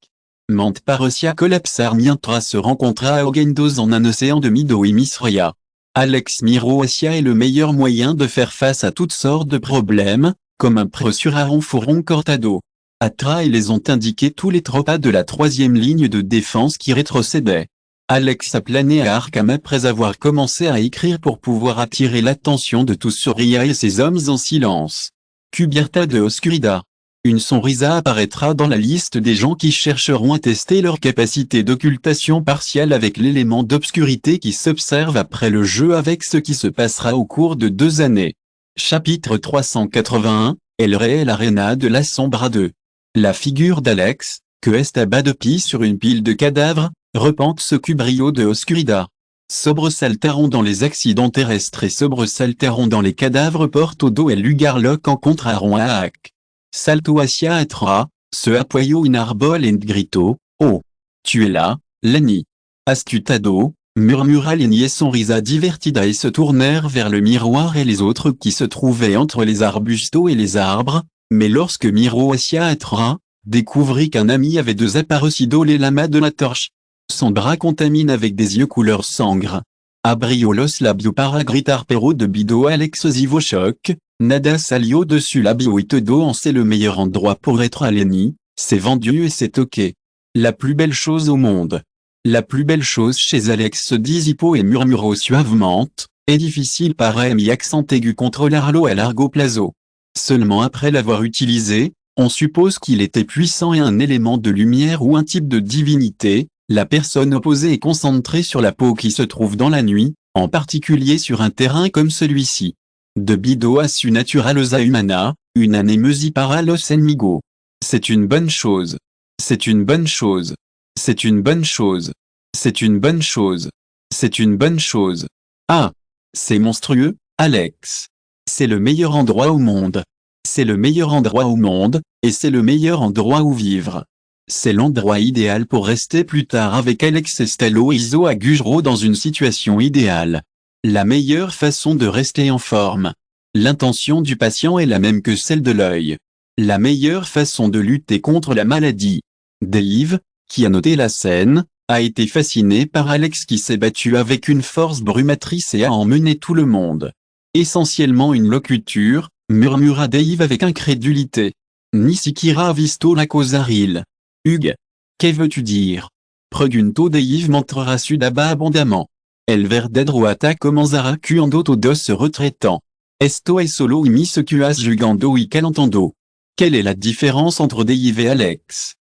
Mente parosia collapsar mientras se rencontra a Ogendos en un océan de Mido y Misria. Alex Miroasia est le meilleur moyen de faire face à toutes sortes de problèmes, comme un presuraron fourron cortado. Atra et les ont indiqué tous les tropas de la troisième ligne de défense qui rétrocédaient. Alex a plané à Arkham après avoir commencé à écrire pour pouvoir attirer l'attention de tous sur Ria et ses hommes en silence. Cubierta de Oscurida. Une sonrisa apparaîtra dans la liste des gens qui chercheront à tester leur capacité d'occultation partielle avec l'élément d'obscurité qui s'observe après le jeu avec ce qui se passera au cours de 2 années. Chapitre 381, El Réel Arena de la Sombra 2. La figure d'Alex, que estaba de pie sur une pile de cadavres, repente ce cubrio de Oscurida. Sobresaltaron dans les accidents terrestres et sobresaltaron dans les cadavres porte au dos et Lugarloc en contraron à Hack. Salto hacia atra, se apoyo in arbol and grito, oh! Tu es là, Lenny. Astutado, murmura Lenny et son risa divertida et se tournèrent vers le miroir et les autres qui se trouvaient entre les arbustos et les arbres, mais lorsque Miro hacia atra, découvrit qu'un ami avait desaparecido les lamas de la torche. Son bras contamine avec des yeux couleur sangre. Abrió los labios para gritar pero de bido Alex Zivo choc. Nada salio dessus la bioïtedo en c'est le meilleur endroit pour être à Lenny, c'est vendu et c'est ok. La plus belle chose au monde. La plus belle chose chez Alex se dit Zippo et murmuro suavement, est difficile par mi accent aigu contre l'arlo à largo plazo. Seulement après l'avoir utilisé, on suppose qu'il était puissant et un élément de lumière ou un type de divinité, la personne opposée est concentrée sur la peau qui se trouve dans la nuit, en particulier sur un terrain comme celui-ci. De bido a su naturalosa humana, une anémesi para los enemigo. C'est une bonne chose. C'est une bonne chose. C'est une bonne chose. C'est une bonne chose. C'est une bonne chose. Ah! C'est monstrueux, Alex. C'est le meilleur endroit au monde. C'est le meilleur endroit au monde, et c'est le meilleur endroit où vivre. C'est l'endroit idéal pour rester plus tard avec Alex Estalo et Iso Agujro dans une situation idéale. La meilleure façon de rester en forme. L'intention du patient est la même que celle de l'œil. La meilleure façon de lutter contre la maladie. Dave, qui a noté la scène, a été fasciné par Alex qui s'est battu avec une force brumatrice et a emmené tout le monde. Essentiellement une locuture, murmura Dave avec incrédulité. Nisikira visto la cosaril. Hugues. Que veux-tu dire? Pregunto Dave montrera sudaba abondamment. El verdadero attaque Manzara cuando todos se retraitant. Esto es solo y mis cuas jugando y calentando. Quelle est la différence entre Dave et Alex?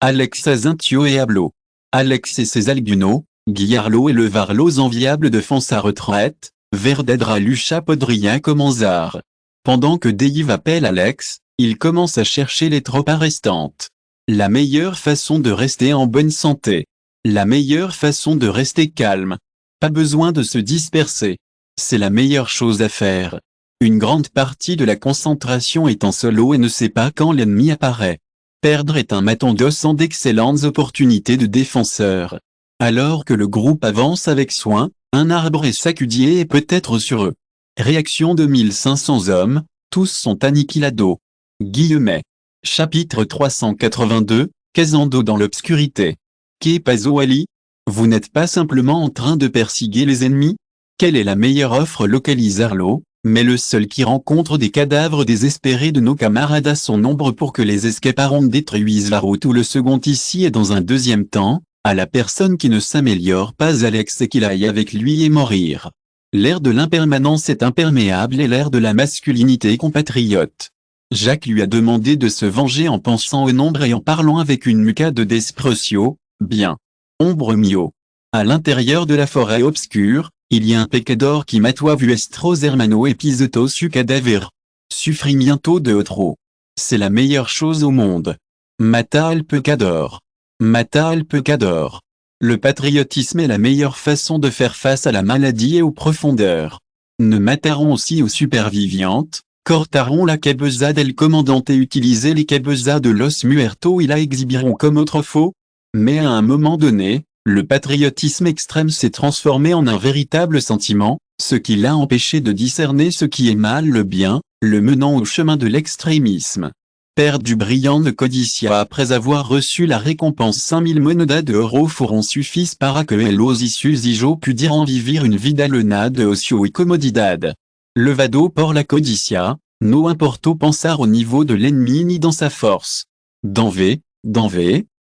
Alex azintio et hablo. Alex et ses algunos, Guiarlo et le varlos enviables de font sa retraite, verdadera lucha podria comenzar. Pendant que Dave appelle Alex, il commence à chercher les troupes restantes. La meilleure façon de rester en bonne santé. La meilleure façon de rester calme. Pas besoin de se disperser. C'est la meilleure chose à faire. Une grande partie de la concentration est en solo et ne sait pas quand l'ennemi apparaît. Perdre est un matandos d'excellentes opportunités de défenseur. Alors que le groupe avance avec soin, un arbre est sacudié et peut-être sur eux. Réaction de 1500 hommes, tous sont aniquilados. Guillemets. Chapitre 382, Casando dans l'obscurité. Que paso Ali? Vous n'êtes pas simplement en train de persiguer les ennemis? Quelle est la meilleure offre localisarlo, mais le seul qui rencontre des cadavres désespérés de nos camarades à son nombre pour que les escaparons détruisent la route ou le second ici et dans un deuxième temps, à la personne qui ne s'améliore pas Alex et qu'il aille avec lui et mourir. L'air de l'impermanence est imperméable et l'air de la masculinité compatriote. Jacques lui a demandé de se venger en pensant au nombre et en parlant avec une muca de Desprecio, bien. Ombre mio. À l'intérieur de la forêt obscure, il y a un pecador qui matua vuestros hermano episeto su cadaver. Sufrimiento de otro. C'est la meilleure chose au monde. Mata al pecador. Mata al pecador. Le patriotisme est la meilleure façon de faire face à la maladie et aux profondeurs. Ne matarons aussi aux supervivientes, cortarons la cabeza del commandante et utiliser les cabezas de los muertos et la exhibiront comme autrefois. Mais à un moment donné, le patriotisme extrême s'est transformé en un véritable sentiment, ce qui l'a empêché de discerner ce qui est mal le bien, le menant au chemin de l'extrémisme. Père du brillant de Codicia après avoir reçu la récompense 5000 monedas de euros fueron suffis para que los ijo pudieran vivir une vida llena de ocio y comodidad. Levado por la codicia, no importo pensar au niveau de l'ennemi ni dans sa force. Danvé,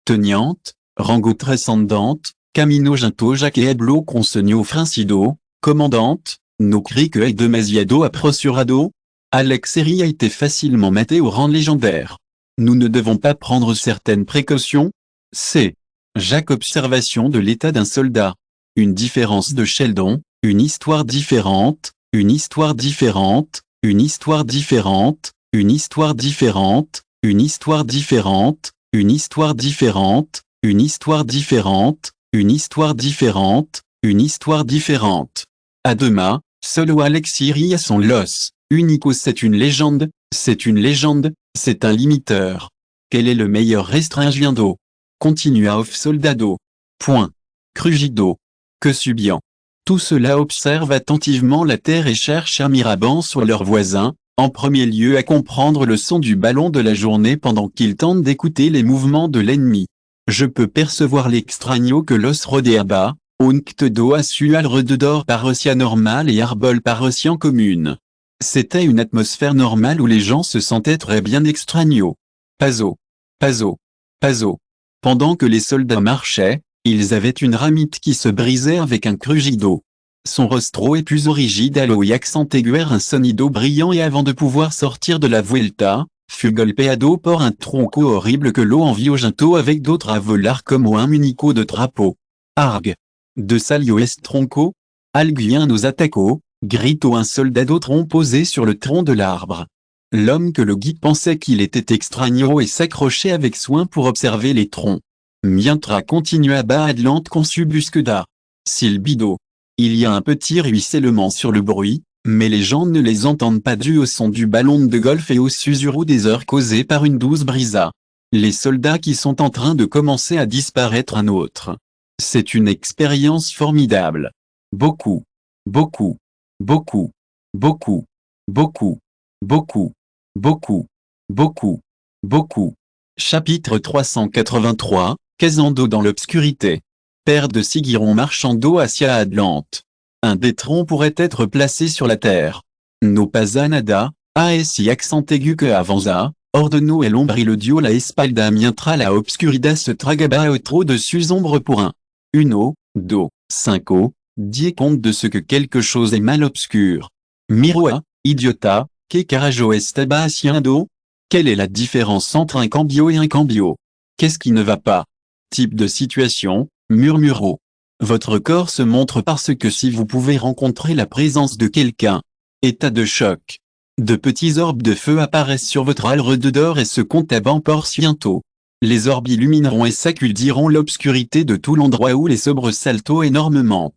teniante, rango transcendante, camino junto Jacques et eblo consonio francido, commandante, no cri que hay demasiado apresurado. Alex Seri a été facilement maté au rang légendaire. Nous ne devons pas prendre certaines précautions? C'est Jacques observation de l'état d'un soldat. Une différence de Sheldon, une histoire différente, une histoire différente, une histoire différente, une histoire différente, une histoire différente, une histoire différente, une histoire différente, une histoire différente, une histoire différente. À demain, solo Alex Seri a son los. Unico c'est une légende, c'est un limiteur. Quel est le meilleur restringiendo? Continua off soldado. Point. Crugido. Que subiant. Tout cela observe attentivement la terre et cherche un miraban sur leurs voisins, en premier lieu à comprendre le son du ballon de la journée pendant qu'ils tentent d'écouter les mouvements de l'ennemi. Je peux percevoir l'extraño que los rodeaba, unctedo asu alrededor parocia normal et arbol parocia commune. C'était une atmosphère normale où les gens se sentaient très bien extraño. Paso. Paso. Paso. Pendant que les soldats marchaient, ils avaient une ramite qui se brisait avec un crugido. Son rostro est plus rigide allo y accentuer un sonido brillant et avant de pouvoir sortir de la vuelta, fut golpeado por un tronco horrible que l'eau envio junto avec d'autres à volar comme un munico de drapeau. Arg. De salio est tronco? Alguien nous attaquo, grito un soldado tronc posé sur le tronc de l'arbre. L'homme que le guide pensait qu'il était extraño et s'accrochait avec soin pour observer les troncs. Mientras continua bas adelante con su busqueda. Silbido. Il y a un petit ruissellement sur le bruit, mais les gens ne les entendent pas dû au son du ballon de golf et au susurro des heures causées par une douce brisa. Les soldats qui sont en train de commencer à disparaître un autre. C'est une expérience formidable. Beaucoup. beaucoup, beaucoup, beaucoup, beaucoup, beaucoup, beaucoup, beaucoup, beaucoup. Chapitre 383, Casando dans l'obscurité. Père de Sigiron marchando hacia Atlante. Un des troncs pourrait être placé sur la terre. No pasa nada, a si accent aigu que avanza, ordeno el hombre y le dio la espalda mientras la obscuridad se tragaba otro de sus ombres pour un. Uno, do, cinco, diez compte de ce que quelque chose est mal obscur. Miroa, idiota, que carajo estaba haciendo? Quelle est la différence entre un cambio et un cambio? Qu'est-ce qui ne va pas? Type de situation, murmuro. Votre corps se montre parce que si vous pouvez rencontrer la présence de quelqu'un. État de choc. De petits orbes de feu apparaissent sur votre alre de d'or et se comptent à bientôt. Les orbes illumineront et sacudiront l'obscurité de tout l'endroit où les sobresaltos énormément.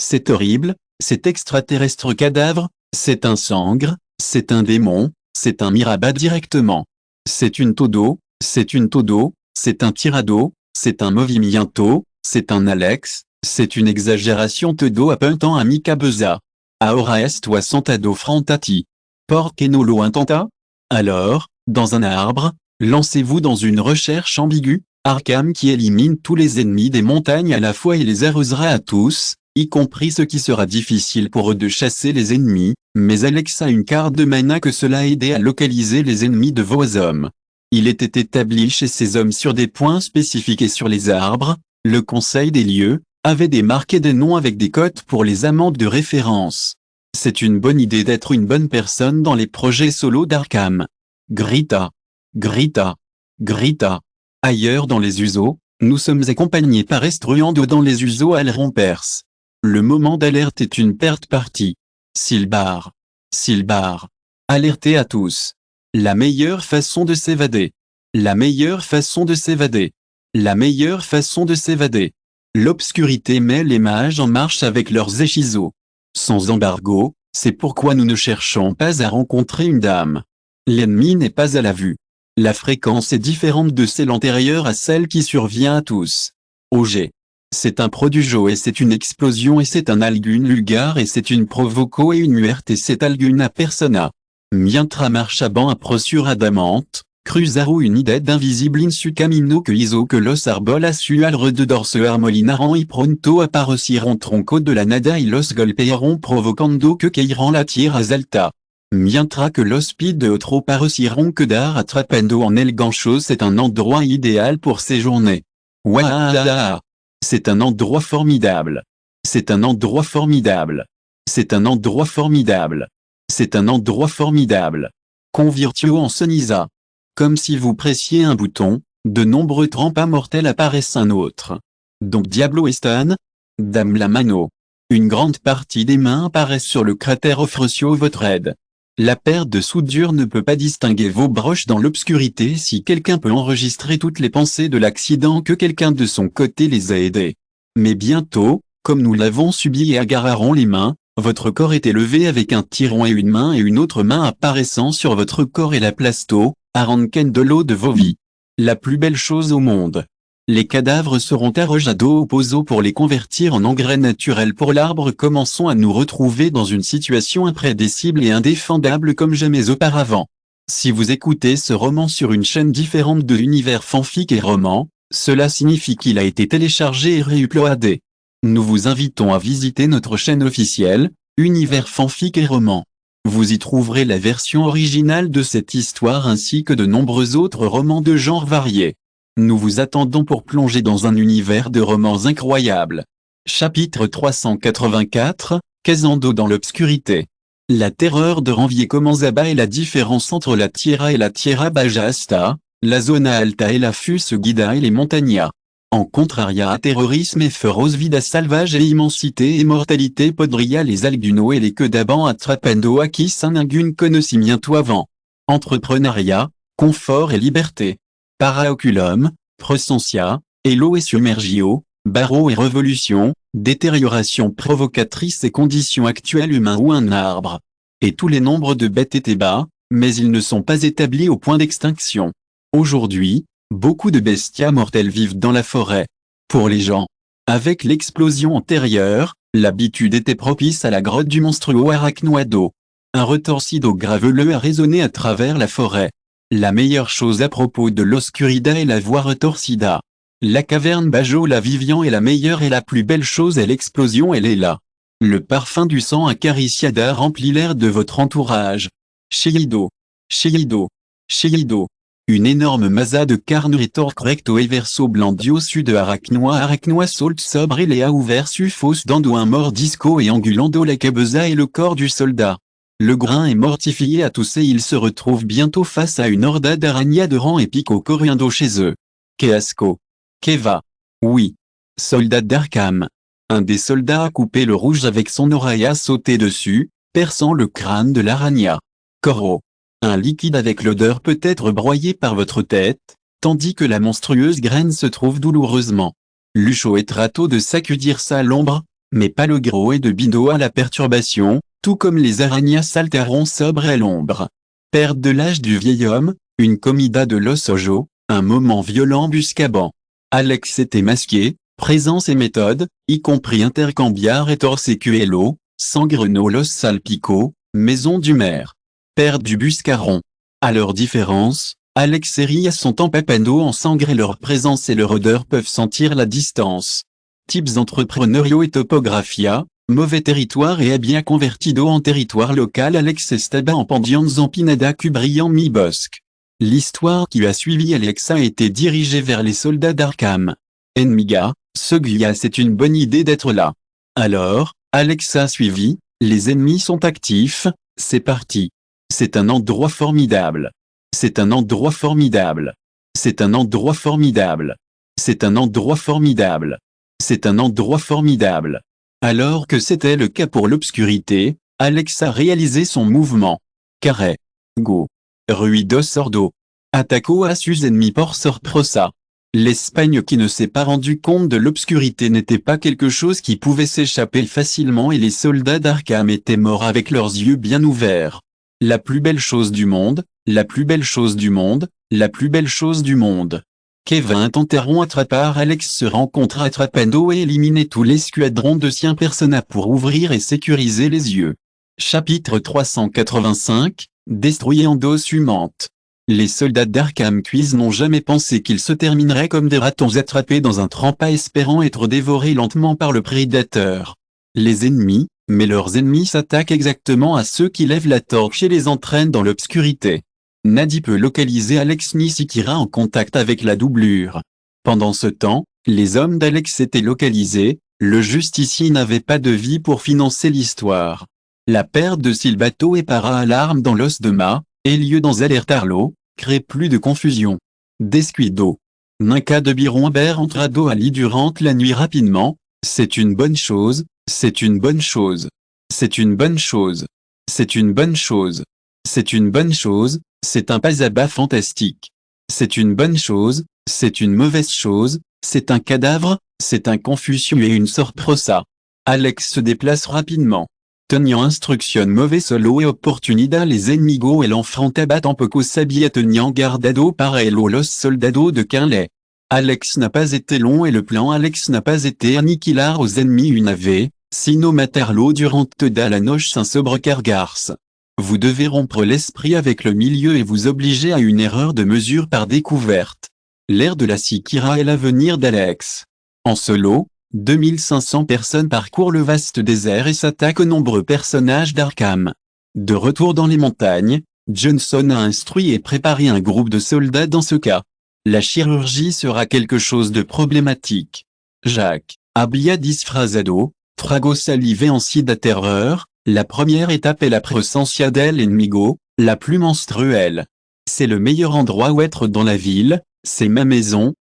C'est horrible, c'est extraterrestre cadavre, c'est un sangre, c'est un démon, c'est un mirabat directement. C'est une todo, c'est une todo, c'est un tirado, c'est un movimiento, c'est un Alex, c'est une exagération todo appuntant a mica beza. Ahora esto asentado frantati. Por que no lo intenta? Alors, dans un arbre, lancez-vous dans une recherche ambiguë, Arkham qui élimine tous les ennemis des montagnes à la fois et les arrosera à tous, y compris ce qui sera difficile pour eux de chasser les ennemis, mais Alex a une carte de mana que cela a aidé à localiser les ennemis de vos hommes. Il était établi chez ces hommes sur des points spécifiques et sur les arbres, le conseil des lieux, avait des marques et des noms avec des cotes pour les amendes de référence. C'est une bonne idée d'être une bonne personne dans les projets solo d'Arkham. Grita. Grita. Grita. Ailleurs dans les usos, nous sommes accompagnés par Estruando dans les usos Alrompers. Le moment d'alerte est une perte partie. Silbar. Silbar. Alertez à tous. La meilleure façon de s'évader. La meilleure façon de s'évader. La meilleure façon de s'évader. L'obscurité met les mages en marche avec leurs échizos. Sans embargo, c'est pourquoi nous ne cherchons pas à rencontrer une dame. L'ennemi n'est pas à la vue. La fréquence est différente de celle antérieure à celle qui survient à tous. OG. C'est un prodigio et c'est une explosion et c'est un algune vulgar et c'est une provoco et une muerte et c'est alguna persona. Mientras marchaban aprosuradamente, cruzaron unidad invisible in su camino que hizo que los árboles su alrededor se armolinaron y pronto aparecieron troncos de la nada y los golpearon provocando que cayeran la tierra alta. Mientras que los pies otro parecieron quedar atrapando en el gancho. C'est un endroit idéal pour séjourner. Waouh! C'est un endroit formidable. C'est un endroit formidable. C'est un endroit formidable. C'est un endroit formidable. Convirtio en sonisa. Comme si vous pressiez un bouton, de nombreux trempas mortels apparaissent un autre. Donc Diablo Estan, Dame la mano. Une grande partie des mains apparaissent sur le cratère offre votre aide. La paire de soudure ne peut pas distinguer vos broches dans l'obscurité si quelqu'un peut enregistrer toutes les pensées de l'accident que quelqu'un de son côté les a aidés. Mais bientôt, comme nous l'avons subi et agarrarons les mains, votre corps est élevé avec un tiron et une autre main apparaissant sur votre corps et la plasto, arranquen de l'eau de vos vies. La plus belle chose au monde. Les cadavres seront arrojados au pozo pour les convertir en engrais naturel pour l'arbre. Commençons à nous retrouver dans une situation imprédicible et indéfendable comme jamais auparavant. Si vous écoutez ce roman sur une chaîne différente de l'univers fanfic et roman, cela signifie qu'il a été téléchargé et réuploadé. Nous vous invitons à visiter notre chaîne officielle, Univers fanfic et roman. Vous y trouverez la version originale de cette histoire ainsi que de nombreux autres romans de genres variés. Nous vous attendons pour plonger dans un univers de romans incroyables. Chapitre 384, Casando dans l'obscurité. La terreur de Ranvier Comenzaba et la différence entre la Tierra et la Tierra Baja hasta, la Zona Alta et la Fus Guida et les Montañas. En contraria à terrorisme et feroz vida salvage et immensité et mortalité podria les alguno et les quedaban atrapando aquí sin ningún conocimiento avant. Entrepreneuriat, confort et liberté. Paraoculum, Presencia, Elo et Submergio, Barreau et Révolution, détérioration provocatrice et conditions actuelles humains ou un arbre. Et tous les nombres de bêtes étaient bas, mais ils ne sont pas établis au point d'extinction. Aujourd'hui, beaucoup de bestias mortels vivent dans la forêt. Pour les gens, avec l'explosion antérieure, L'habitude était propice à la grotte du monstruo Arachnoado. Un retorsido graveleux a résonné à travers la forêt. La meilleure chose à propos de l'Oscurida est la voie retorsida. La caverne Bajo la Vivian est la meilleure et la plus belle chose est l'explosion, elle est là. Le parfum du sang acariciada remplit l'air de votre entourage. Cheido. Cheido. Cheido. Une énorme masa de carne retor recto et verso blandio sud arachnois salt sobre et léa ouvert sufos dando un mordisco et angulando la cabeza et le corps du soldat. Le grain est mortifié à tous et il se retrouve bientôt face à une horda d'aragnats de rang épique au coriando chez eux. Que asco. Que va. Oui. Soldat d'Arkham. Un des soldats a coupé le rouge avec son oreille à sauter dessus, perçant le crâne de l'aragna. Corro. Un liquide avec l'odeur peut être broyé par votre tête, tandis que la monstrueuse graine se trouve douloureusement. Lucho est trato de s'accudir ça à l'ombre, mais pas le gros et de bindo à la perturbation, tout comme les araignas salteront sobre à l'ombre. Perte de l'âge du vieil homme, une comida de los ojo, un moment violent buscabant. Alex était masqué, présence et méthode, y compris intercambiar et torsecuelo, sangreno los salpico, maison du maire. Perte du buscaron. À leur différence, Alex et Ria sont en papando en sangre et leur présence et leur odeur peuvent sentir la distance. Types entrepreneuriaux et topographia, mauvais territoire et bien convertido en territoire local. Alex estaba en pendientes en pinada cubriant mi-bosque. L'histoire qui a suivi Alex a été dirigée vers les soldats d'Arkham. Enmiga, ce glia c'est une bonne idée d'être là. Alors, Alex a suivi, les ennemis sont actifs, c'est parti. C'est un endroit formidable. C'est un endroit formidable. C'est un endroit formidable. C'est un endroit formidable. C'est un endroit formidable. Alors que c'était le cas pour l'obscurité, Alex a réalisé son mouvement. Carré. Go. Ruido sordo. Attaco a sus ennemi por sorpresa. L'Espagne qui ne s'est pas rendu compte de l'obscurité n'était pas quelque chose qui pouvait s'échapper facilement et les soldats d'Arkham étaient morts avec leurs yeux bien ouverts. La plus belle chose du monde, la plus belle chose du monde, la plus belle chose du monde. Kevin tenteront attrapar Alex se rencontre attrapando et éliminer tous les squadrons de 100 personnes pour ouvrir et sécuriser les yeux. Chapitre 385, Destruyendo Sumante. Les soldats d'Arkham Quiz n'ont jamais pensé qu'ils se termineraient comme des ratons attrapés dans un trempas espérant être dévorés lentement par le prédateur. Les ennemis, mais leurs ennemis s'attaquent exactement à ceux qui lèvent la torche et les entraînent dans l'obscurité. Nadi peut localiser Alex Nisikira en contact avec la doublure. Pendant ce temps, les hommes d'Alex étaient localisés, le justicier n'avait pas de vie pour financer l'histoire. La perte de Silbato et para-alarme dans l'os de Ma, et lieu dans Alertarlo, crée plus de confusion. Descuido. Ninka de Biron Aber entrado Ali durant la nuit rapidement, c'est une bonne chose, c'est une bonne chose. C'est une bonne chose. C'est une bonne chose. C'est une bonne chose, c'est un pas à bas fantastique. C'est une bonne chose, c'est une mauvaise chose, c'est un cadavre, c'est un Confucius et une sorpresa. Alex se déplace rapidement. Teniant instructionne mauvais solo et opportunida les enemigos el enfrentabat en poco sabia teniant gardado para el los soldado de Quinlay. Alex n'a pas été long et le plan Alex n'a pas été aniquilar aux ennemis une vez, sino matarlo durant toda la noche sans sobrecargarse. Vous devez rompre l'esprit avec le milieu et vous obliger à une erreur de mesure par découverte. L'ère de la Sikira est l'avenir d'Alex. En solo, 2500 personnes parcourent le vaste désert et s'attaquent aux nombreux personnages d'Arkham. De retour dans les montagnes, Johnson a instruit et préparé un groupe de soldats dans ce cas. La chirurgie sera quelque chose de problématique. Jacques, había disfrazado, trago salivé en sida terreur, la première étape est la presencia del enemigo, la plus menstruelle. C'est le meilleur endroit où être dans la ville, c'est ma maison,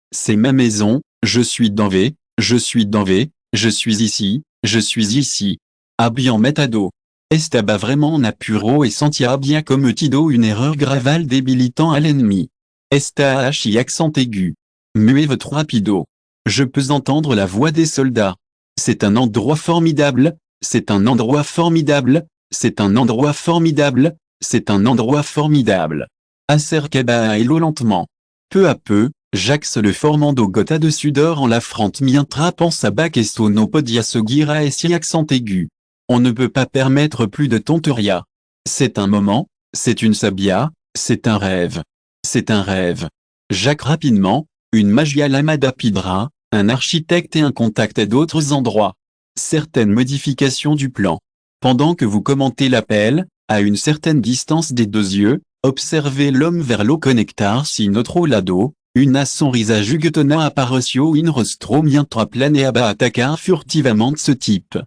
je suis dans V, je suis dans V, je suis ici, je suis ici. Habían metado. Estaba vraiment en apuro et sentia bien cometido une erreur gravale débilitant à l'ennemi. Esta y accent aigu. Muet votre rapido. Je peux entendre la voix des soldats. C'est un endroit formidable, c'est un endroit formidable, c'est un endroit formidable, c'est un endroit formidable. Acercaba a Elo lentement. Peu à peu, Jax le formando gota de sudor en l'affront mientra pensa bacesto no podia seguir à esse accent aigu. On ne peut pas permettre plus de tonteria. C'est un moment, c'est une sabia, c'est un rêve. C'est un rêve. Jacques rapidement, une magia lamada pidra, un architecte et un contact à d'autres endroits. Certaines modifications du plan. Pendant que vous commentez l'appel, à une certaine distance des deux yeux, observez l'homme vers l'eau connectar si notre lado, una sonrisa juguetona appareció in rostro mientras planeaba attaquar furtivement ce type.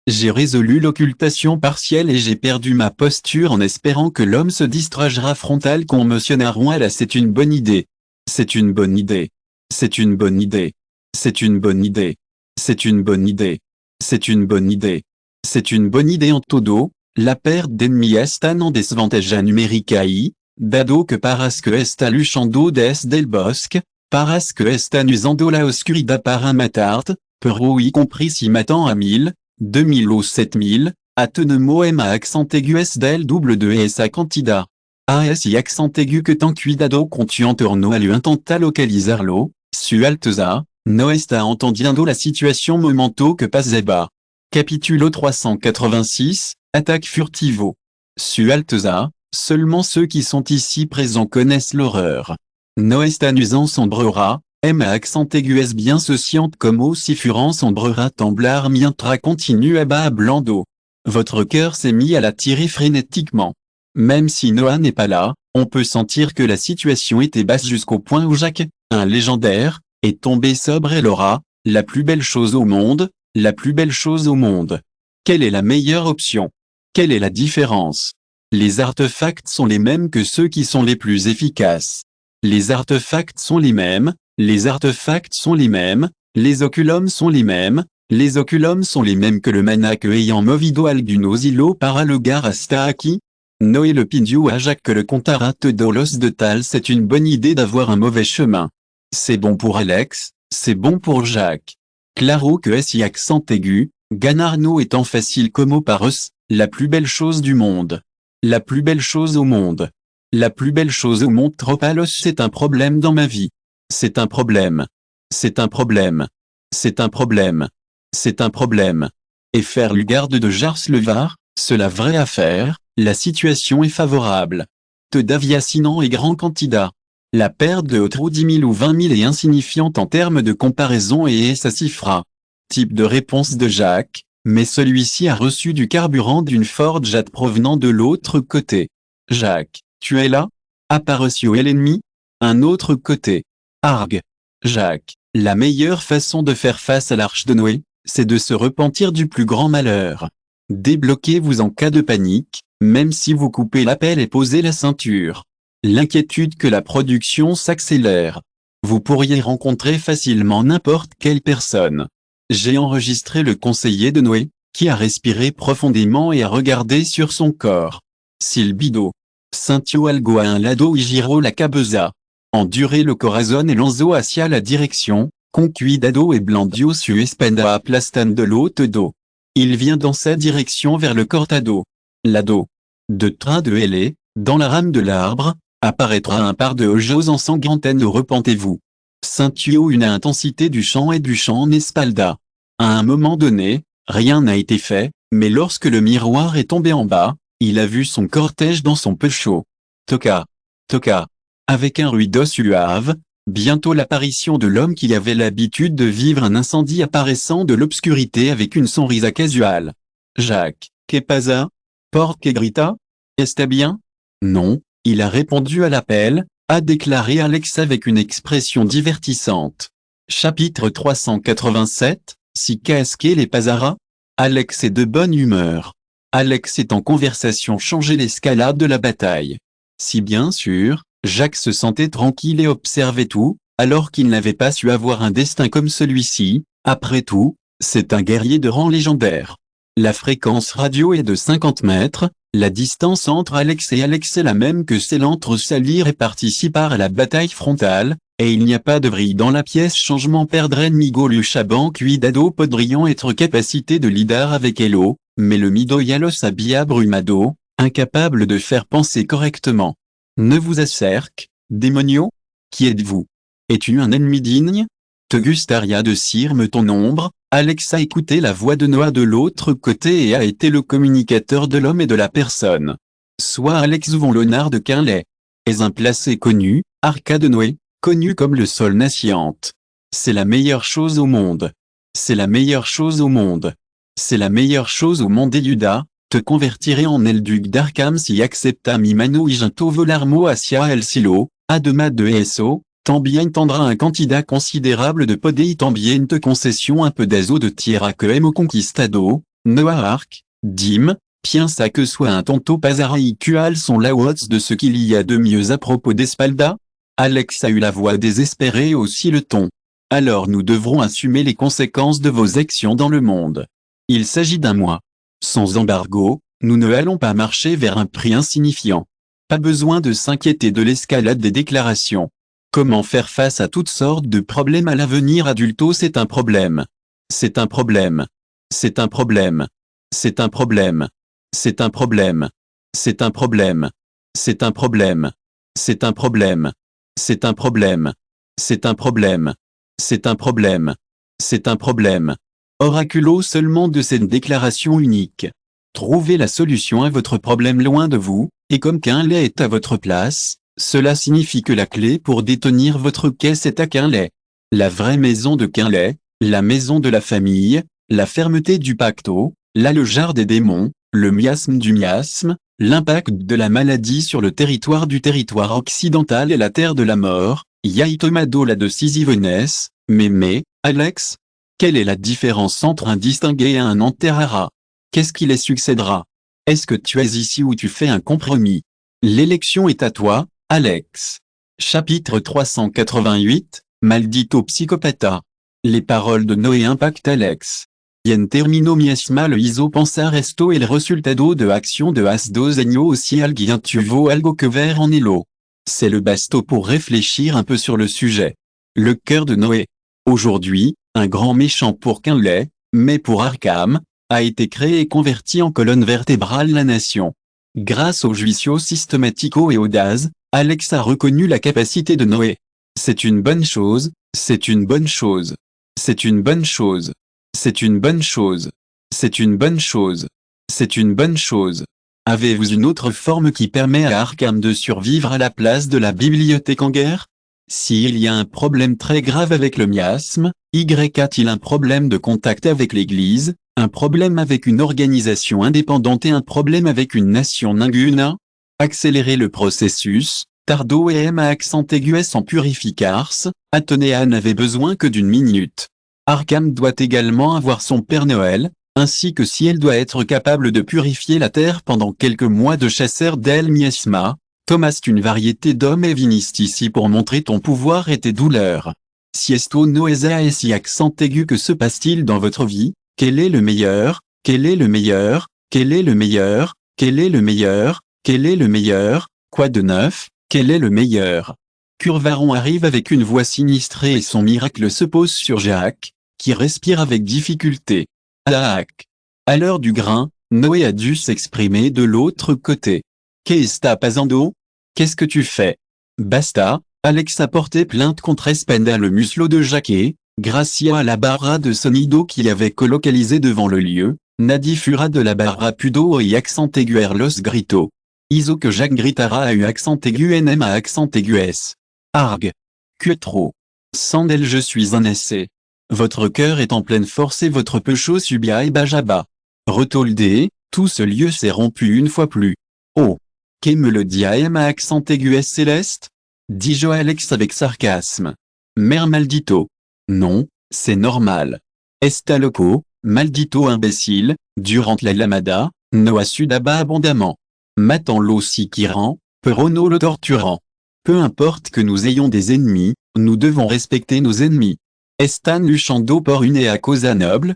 J'ai résolu l'occultation partielle et j'ai perdu ma posture en espérant que l'homme se distragera frontal commotionnaron à la c'est une bonne idée. C'est une bonne idée. C'est une bonne idée. C'est une bonne idée. C'est une bonne idée. C'est une bonne idée. C'est une bonne idée en todo, la perte d'ennemis estan en desvantaja numericae, dado que parasque esta luchando des del bosque, parasque estan usando la oscuridad para matarte, pero y compris si m'attend à 1000, 2000 ou 7000, atenemo m à accent aigu s del double de s à cantida. As y accent aigu que tant cuidado con tu entorno a lu intenta localizarlo, su alteza, no está entendiendo la situation momento que paseba. Capitulo 386, attaque furtivo. Su alteza, seulement ceux qui sont ici présents connaissent l'horreur. No está nuisant sombrera, M à accent aigu est bien se siente comme aussi furant sombrera temblar mientras continue à bas à blando. Votre cœur s'est mis à la tirer frénétiquement. Même si Noah n'est pas là, on peut sentir que la situation était basse jusqu'au point où Jacques, un légendaire, est tombé sobre et l'aura, la plus belle chose au monde, la plus belle chose au monde. Quelle est la meilleure option? Quelle est la différence? Les artefacts sont les mêmes que ceux qui sont les plus efficaces. Les artefacts sont les mêmes, les artefacts sont les mêmes, les oculums sont les mêmes que le mana que ayant movido algunos hilo para lugar hasta aquí. Noé le pindio à Jacques que le contarate dolos de Tal c'est une bonne idée d'avoir un mauvais chemin. C'est bon pour Alex, c'est bon pour Jacques. Claro que es y accent aigu, ganarno étant facile como paros, la plus belle chose du monde. La plus belle chose au monde. La plus belle chose au monde tropalos c'est un problème dans ma vie. C'est un problème. C'est un problème. C'est un problème. C'est un problème. Et faire le garde de Jars Levar, cela vraie affaire, la situation est favorable. Te daviacinant et grand candidat. La perte de Otro 10 000 ou 20 000 est insignifiante en termes de comparaison et sa cifra. Type de réponse de Jacques, mais celui-ci a reçu du carburant d'une Ford Jet provenant de l'autre côté. Jacques, tu es là? Appareció est l'ennemi? Un autre côté. Arg. Jacques, la meilleure façon de faire face à l'arche de Noé, c'est de se repentir du plus grand malheur. Débloquez-vous en cas de panique, même si vous coupez l'appel et posez la ceinture. L'inquiétude que la production s'accélère. Vous pourriez rencontrer facilement n'importe quelle personne. J'ai enregistré le conseiller de Noé, qui a respiré profondément et a regardé sur son corps. Silbido. Sintio algo a un lado y giro la cabeza. Enduré le corazon et lanzo hacia la direction, concuidado et blandio su espenda aplastando l'autre do. Il vient dans sa direction vers le cortado. Lado. De train de L.A., dans la rame de l'arbre, apparaîtra un par de ojos ensanglantés repentez-vous. Sintio une intensité du chant et du chant n'espalda. À un moment donné, rien n'a été fait, mais lorsque le miroir est tombé en bas, il a vu son cortège dans son pecho. Toca. Toca. Avec un ruido suave, bientôt l'apparition de l'homme qui avait l'habitude de vivre un incendie apparaissant de l'obscurité avec une sonrisa casuale. Jacques, que pasa? Porque grita? Está bien? Non, il a répondu à l'appel, a déclaré Alex avec une expression divertissante. Chapitre 387, si qu'est-ce les pasara? Alex est de bonne humeur. Alex est en conversation changer l'escalade de la bataille. Si bien sûr, Jacques se sentait tranquille et observait tout, alors qu'il n'avait pas su avoir un destin comme celui-ci, après tout, c'est un guerrier de rang légendaire. La fréquence radio est de 50 mètres, la distance entre Alex et Alex est la même que celle entre Salir et participar à la bataille frontale, et il n'y a pas de vrille dans la pièce changement perdre migo le chaban cuidado podriant être capacité de lidar avec Hello, mais le mido yalos habia brumado, incapable de faire penser correctement. Ne vous acerque, démonio? Qui êtes-vous? Es-tu un ennemi digne? Te gustaria de cirme ton ombre? Alex a écouté la voix de Noah de l'autre côté et a été le communicateur de l'homme et de la personne. Soit Alex von Léonard de Quinlay est un placé connu, Arca de Noé, connu comme le sol nasciente. C'est la meilleure chose au monde. C'est la meilleure chose au monde. C'est la meilleure chose au monde. Et Yuda, te convertirai en el-duc d'Arkham si acceptam imano iginto volarmo asia el silo, adema de eso, tambien tendra un candidat considérable de podei tambien te concession un peu d'azo de tierra que emo conquistado, Noah Ark, dim, piensa que soit un tonto pasaraïcual sont la hauts de ce qu'il y a de mieux à propos d'Espalda? Alex a eu la voix désespérée et aussi le ton. Alors nous devrons assumer les conséquences de vos actions dans le monde. Il s'agit d'un mois. Sans embargo, nous ne allons pas marcher vers un prix insignifiant. Pas besoin de s'inquiéter de l'escalade des déclarations. Comment faire face à toutes sortes de problèmes à l'avenir adulto? C'est un problème. C'est un problème. C'est un problème. C'est un problème. C'est un problème. C'est un problème. C'est un problème. C'est un problème. C'est un problème. C'est un problème. C'est un problème. C'est un problème. Oraculo seulement de cette déclaration unique. Trouvez la solution à votre problème loin de vous, et comme Quinlay est à votre place, cela signifie que la clé pour détenir votre caisse est à Quinlay. La vraie maison de Quinlay, la maison de la famille, la fermeté du pacto, la lejarre des démons, le miasme du miasme, l'impact de la maladie sur le territoire du territoire occidental et la terre de la mort, Yaitomado la de Sisyphenès, mais, Alex? Quelle est la différence entre un distingué et un enterrara? Qu'est-ce qui les succédera? Est-ce que tu es ici ou tu fais un compromis? L'élection est à toi, Alex. Chapitre 388, Maldito Psychopata. Les paroles de Noé impactent Alex. Bien termino miasma le iso pensar esto el resultado de action de as dos años aussi alguien tuvo algo que ver en elo. C'est le basto pour réfléchir un peu sur le sujet. Le cœur de Noé. Aujourd'hui, un grand méchant pour Quinlay, mais pour Arkham, a été créé et converti en colonne vertébrale la nation. Grâce au juicio systématico et audace, Alex a reconnu la capacité de Noé. C'est une bonne chose, c'est une bonne chose. C'est une bonne chose. C'est une bonne chose. C'est une bonne chose. C'est une bonne chose. Avez-vous une autre forme qui permet à Arkham de survivre à la place de la bibliothèque en guerre? S'il y a un problème très grave avec le miasme, Y a-t-il un problème de contact avec l'Église, un problème avec une organisation indépendante et un problème avec une nation ninguna? Accélérer le processus, tardo et M à accent aigu S en purificars, Athénéa n'avait besoin que d'une minute. Arkham doit également avoir son Père Noël, ainsi que si elle doit être capable de purifier la terre pendant quelques mois de chasseur d'El Miasma. Thomas une variété d'hommes et viniste ici pour montrer ton pouvoir et tes douleurs. Si esto no es a si accent aigu que se passe-t-il dans votre vie? Quel est le meilleur? Quel est le meilleur? Quel est le meilleur? Quel est le meilleur? Quel est le meilleur? Quoi de neuf? Quel est le meilleur? Curvaron arrive avec une voix sinistrée et son miracle se pose sur Jacques, qui respire avec difficulté. Jacques. À l'heure du grain, Noé a dû s'exprimer de l'autre côté. Qu'est-ce que está pasando? Qu'est-ce que tu fais? Basta, Alex a porté plainte contre Espenda le muslo de Jacques, gracia à la barra de sonido qu'il avait colocalisé devant le lieu, Nadi fura de la barra pudo y accent aigu los grito. Iso que Jacques gritara a eu accent aigu NM à accent aigu S. Arg. Cuetro. Sandel je suis un essai. Votre cœur est en pleine force et votre pecho subia et bajaba. Retoldé, tout ce lieu s'est rompu une fois plus. Oh. Qu'est me le diaème à accent aigu S céleste? Dit Jo Alex avec sarcasme. Mère maldito. Non, c'est normal. Esta loco, maldito imbécile, durant la lamada, Noah sudaba abondamment. Matan l'ossi qui rend, Perono le torturant. Peu importe que nous ayons des ennemis, nous devons respecter nos ennemis. Estan luchando por une ea cosa noble,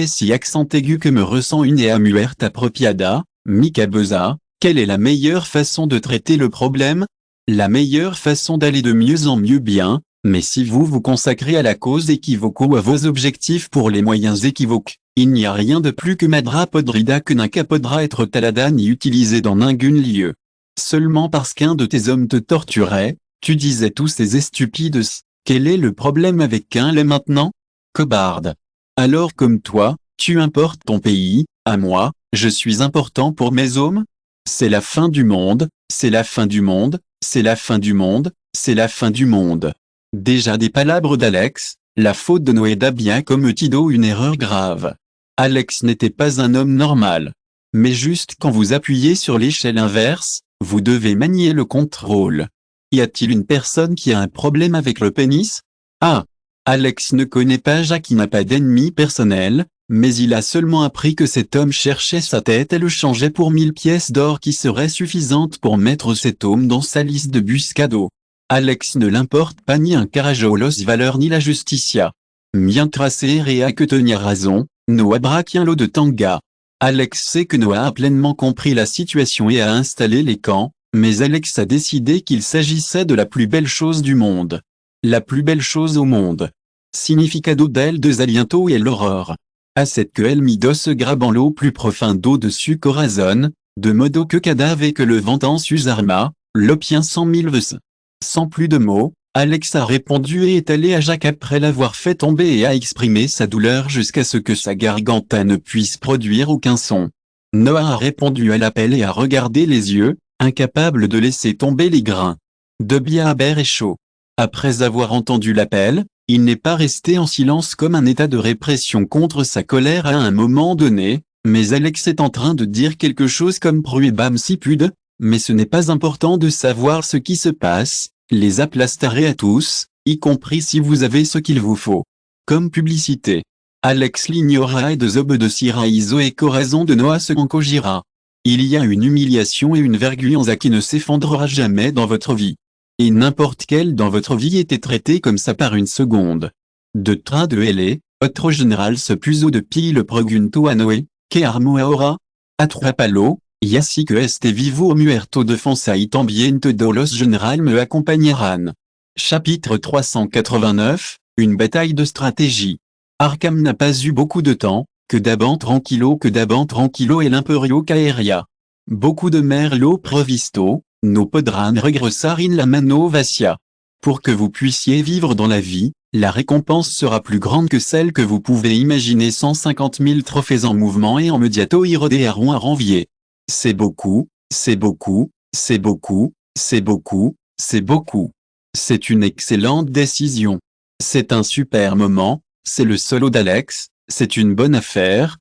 si accent aigu que me ressent une ea muerta appropriada, Mika Beza. Quelle est la meilleure façon de traiter le problème? La meilleure façon d'aller de mieux en mieux bien, mais si vous vous consacrez à la cause équivoque ou à vos objectifs pour les moyens équivoques, il n'y a rien de plus que Madra podrida que n'un podra être talada ni utilisé dans ningun lieu. Seulement parce qu'un de tes hommes te torturait, tu disais tous ces estupides Quel est le problème avec qu'un lait maintenant? Cobarde. Alors comme toi, tu importes ton pays, à moi, je suis important pour mes hommes? C'est la fin du monde, c'est la fin du monde, c'est la fin du monde, c'est la fin du monde. Déjà des palabres d'Alex, la faute de Noéda bien comme Tido une erreur grave. Alex n'était pas un homme normal. Mais juste quand vous appuyez sur l'échelle inverse, vous devez manier le contrôle. Y a-t-il une personne qui a un problème avec le pénis? Ah! Alex ne connaît pas Jacques qui n'a pas d'ennemi personnel, mais il a seulement appris que cet homme cherchait sa tête et le changeait pour 1000 pièces d'or qui seraient suffisantes pour mettre cet homme dans sa liste de buscado. Alex ne l'importe pas ni un carajo los valeurs ni la justicia. Bien tracé et à que tenir raison, Noah braque un lot de tanga. Alex sait que Noah a pleinement compris la situation et a installé les camps, mais Alex a décidé qu'il s'agissait de la plus belle chose du monde. La plus belle chose au monde. Significado del desaliento et l'aurore. À cette que el mido se grabant l'eau plus profundo de su corazon, de modo que cadave que le ventant sus arma, l'opien 100 000 veces. Sans plus de mots, Alex a répondu et est allé à Jacques après l'avoir fait tomber et a exprimé sa douleur jusqu'à ce que sa garganta ne puisse produire aucun son. Noah a répondu à l'appel et a regardé les yeux, incapable de laisser tomber les grains. De bière et chaud. Après avoir entendu l'appel, il n'est pas resté en silence comme un état de répression contre sa colère à un moment donné, mais Alex est en train de dire quelque chose comme pruebam sipud, mais ce n'est pas important de savoir ce qui se passe, les aplasterez à tous, y compris si vous avez ce qu'il vous faut. Comme publicité. Alex l'ignora et de zob de Siraizo et Corazon de Noah se concogira. Il y a une humiliation et une vergüenza qui ne s'effondrera jamais dans votre vie. Et n'importe quelle dans votre vie était traitée comme ça par une seconde. De train de L.A., otro général se puso de pie le pregunto a Noé, que armo ahora? Atrapalo, y así que este vivo muerto defensa y también todos los general me acompañarán. Chapitre 389, une bataille de stratégie. Arkham n'a pas eu beaucoup de temps, que d'abant tranquillo et l'imperio caeria. Beaucoup de merlo provisto, no podrán regresar in la mano vacía. Pour que vous puissiez vivre dans la vie, la récompense sera plus grande que celle que vous pouvez imaginer. 150 000 trophées en mouvement et en mediato y rodearont à Ranvier. C'est beaucoup, c'est beaucoup, c'est beaucoup, c'est beaucoup, c'est beaucoup. C'est une excellente décision. C'est un super moment, c'est le solo d'Alex, c'est une bonne affaire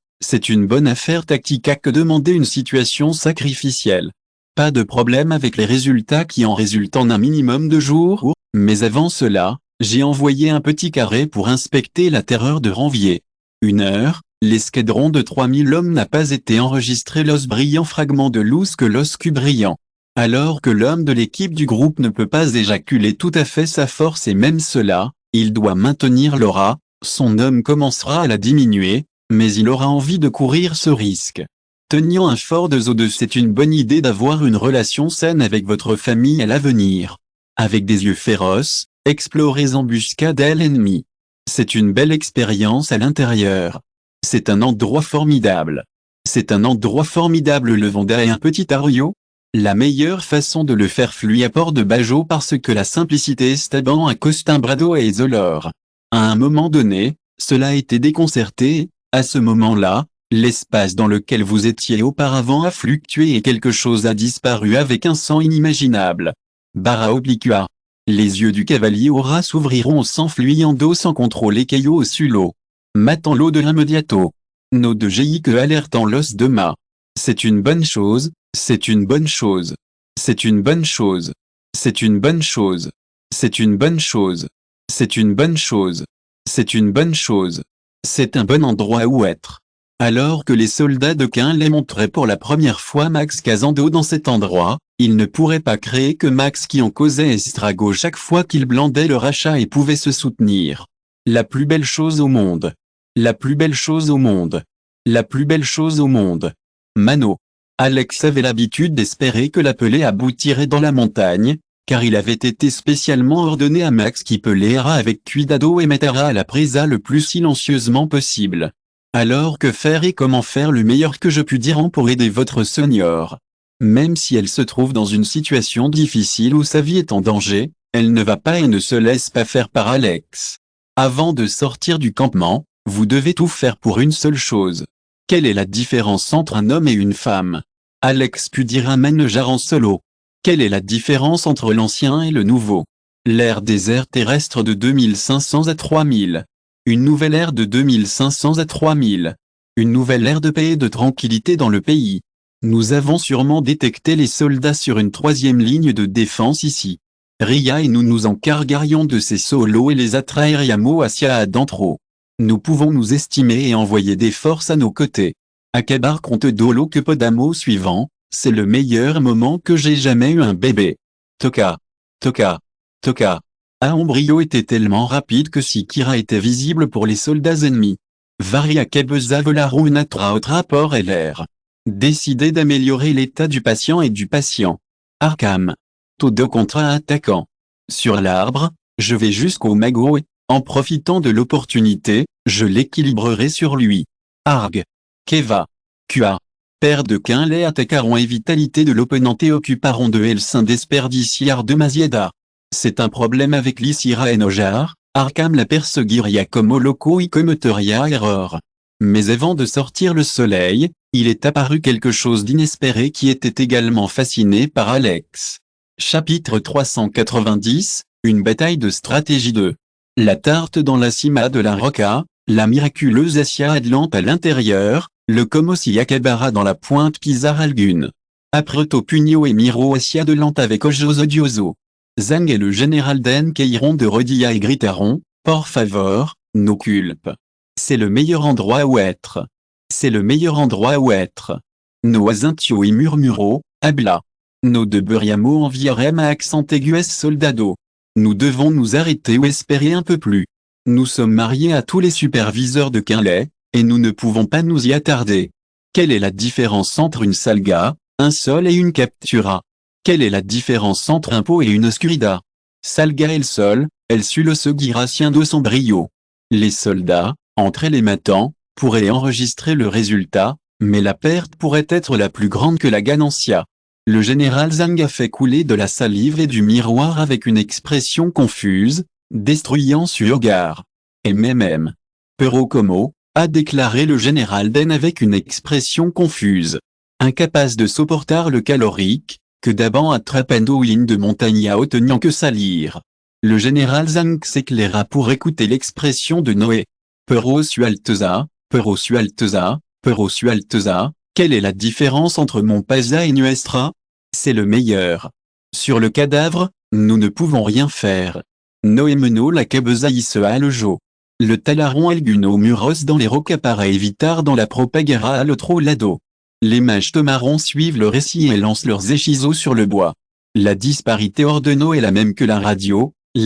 tactique à que demander une situation sacrificielle. Pas de problème avec les résultats qui en résultent en un minimum de jours, mais avant cela, j'ai envoyé un petit carré pour inspecter la terreur de Ranvier. 1 heure, l'escadron de 3000 hommes n'a pas été enregistré los brillants fragments de luz que los cubes brillants. Alors que l'homme de l'équipe du groupe ne peut pas éjaculer tout à fait sa force et même cela, il doit maintenir l'aura, son homme commencera à la diminuer, mais il aura envie de courir ce risque. Teniant un fort de Zo2, c'est une bonne idée d'avoir une relation saine avec votre famille à l'avenir. Avec des yeux féroces, explorez embuscade à l'ennemi. C'est une belle expérience à l'intérieur. C'est un endroit formidable. C'est un endroit formidable. Le Vanda est un petit ario. La meilleure façon de le faire flui à port de Bajo parce que la simplicité staban à Costimbrado et Zolor. À un moment donné, cela a été déconcerté, à ce moment-là, l'espace dans lequel vous étiez auparavant a fluctué et quelque chose a disparu avec un sang inimaginable. Barra obliqua. Les yeux du cavalier aura s'ouvriront s'enfluyant sans contrôler Caillot sur l'eau. Matant l'eau de l'immédiato. Nos de GI que alertant l'os de ma. C'est une bonne chose, c'est une bonne chose. C'est une bonne chose. C'est une bonne chose. C'est une bonne chose. C'est une bonne chose. C'est une bonne chose. C'est un bon endroit où être. Alors que les soldats de Cain les montraient pour la première fois Max Casando dans cet endroit, ils ne pourraient pas créer que Max qui en causait Estrago chaque fois qu'il blandait le rachat et pouvait se soutenir. La plus belle chose au monde. La plus belle chose au monde. La plus belle chose au monde. Mano. Alex avait l'habitude d'espérer que la pelée aboutirait dans la montagne, car il avait été spécialement ordonné à Max qui peleara avec cuidado et mettra à la presa le plus silencieusement possible. Alors que faire et comment faire le meilleur que je puis dire pour aider votre senior. Même si elle se trouve dans une situation difficile où sa vie est en danger, Elle ne va pas et ne se laisse pas faire par Alex. Avant de sortir du campement, vous devez tout faire pour une seule chose. Quelle est la différence entre un homme et une femme? Alex put dire un manager en solo. Quelle est la différence entre l'ancien et le nouveau? L'ère des aires terrestres de 2500 à 3000. Une nouvelle ère de 2500 à 3000. Une nouvelle ère de paix et de tranquillité dans le pays. Nous avons sûrement détecté les soldats sur une troisième ligne de défense ici. Ria et nous nous encargarions de ces solos et les attraeriamo à Siaadantro. Nous pouvons nous estimer et envoyer des forces à nos côtés. Akabar compte Dolo que Podamo suivant, c'est le meilleur moment que j'ai jamais eu un bébé. Toka. Toka. Toka. Aombrio était tellement rapide que si Kira était visible pour les soldats ennemis. Varia Kebeza volaron une autre rapport et l'air. Décider d'améliorer l'état du patient et du patient. Arkham. Todo contre-attaquant. Sur l'arbre, je vais jusqu'au magot et, en profitant de l'opportunité, je l'équilibrerai sur lui. Arg. Keva. Qa. Paire de Quinlay attaqueront et vitalité de l'opponenté occuparont de Elsin desperdiciar de Mazieda. C'est un problème avec l'Isira et Nojar, Arkham la perseguiria comme Holoco et comme Teria erreur. Mais avant de sortir le soleil, il est apparu quelque chose d'inespéré qui était également fasciné par Alex. Chapitre 390, une bataille de stratégie 2. La tarte dans la cima de la roca, la miraculeuse Asia Atlante à l'intérieur, le Komosi Akabara dans la pointe Kizar Algun. Apreto Pugno et Miro Asia de Lante avec Ojoso Dioso. Zang et le général Den Keiron de Rodia et gritaron, por favor, no culpes. C'est le meilleur endroit où être. C'est le meilleur endroit où être. No azintio y murmuro, habla. Nos de Buriamo enviarem à accent aigu soldado. Nous devons nous arrêter ou espérer un peu plus. Nous sommes mariés à tous les superviseurs de Quinlay, et nous ne pouvons pas nous y attarder. Quelle est la différence entre une salga, un sol et une captura? Quelle est la différence entre un pot et une oscurida? Salga et le sol, elle sut le seguiracien de son brio. Les soldats, entre les matants, pourraient enregistrer le résultat, mais la perte pourrait être la plus grande que la ganancia. Le général Zang a fait couler de la salive et du miroir avec une expression confuse, destruyant Suyogar. Et même. Pero como, a déclaré le général Den avec une expression confuse. Incapable de supporter le calorique, que d'abord attrapando une de montagne à tenant que salir. Le général Zang s'éclaira pour écouter l'expression de Noé. Pero sualteza, pero sualteza, pero sualteza, quelle est la différence entre mon Pasa et Nuestra? C'est le meilleur. Sur le cadavre, nous ne pouvons rien faire. Noé meno la cabezaïsea à le jo. Le talaron alguno muros dans les rocapara evitar dans la propagera à l'autre lado. Les mages tomarons suivent le récit et lancent leurs échizos sur le bois. La disparité ordeno est la même que la radio et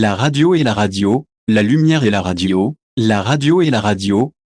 la radio, la lumière et la radio et la radio,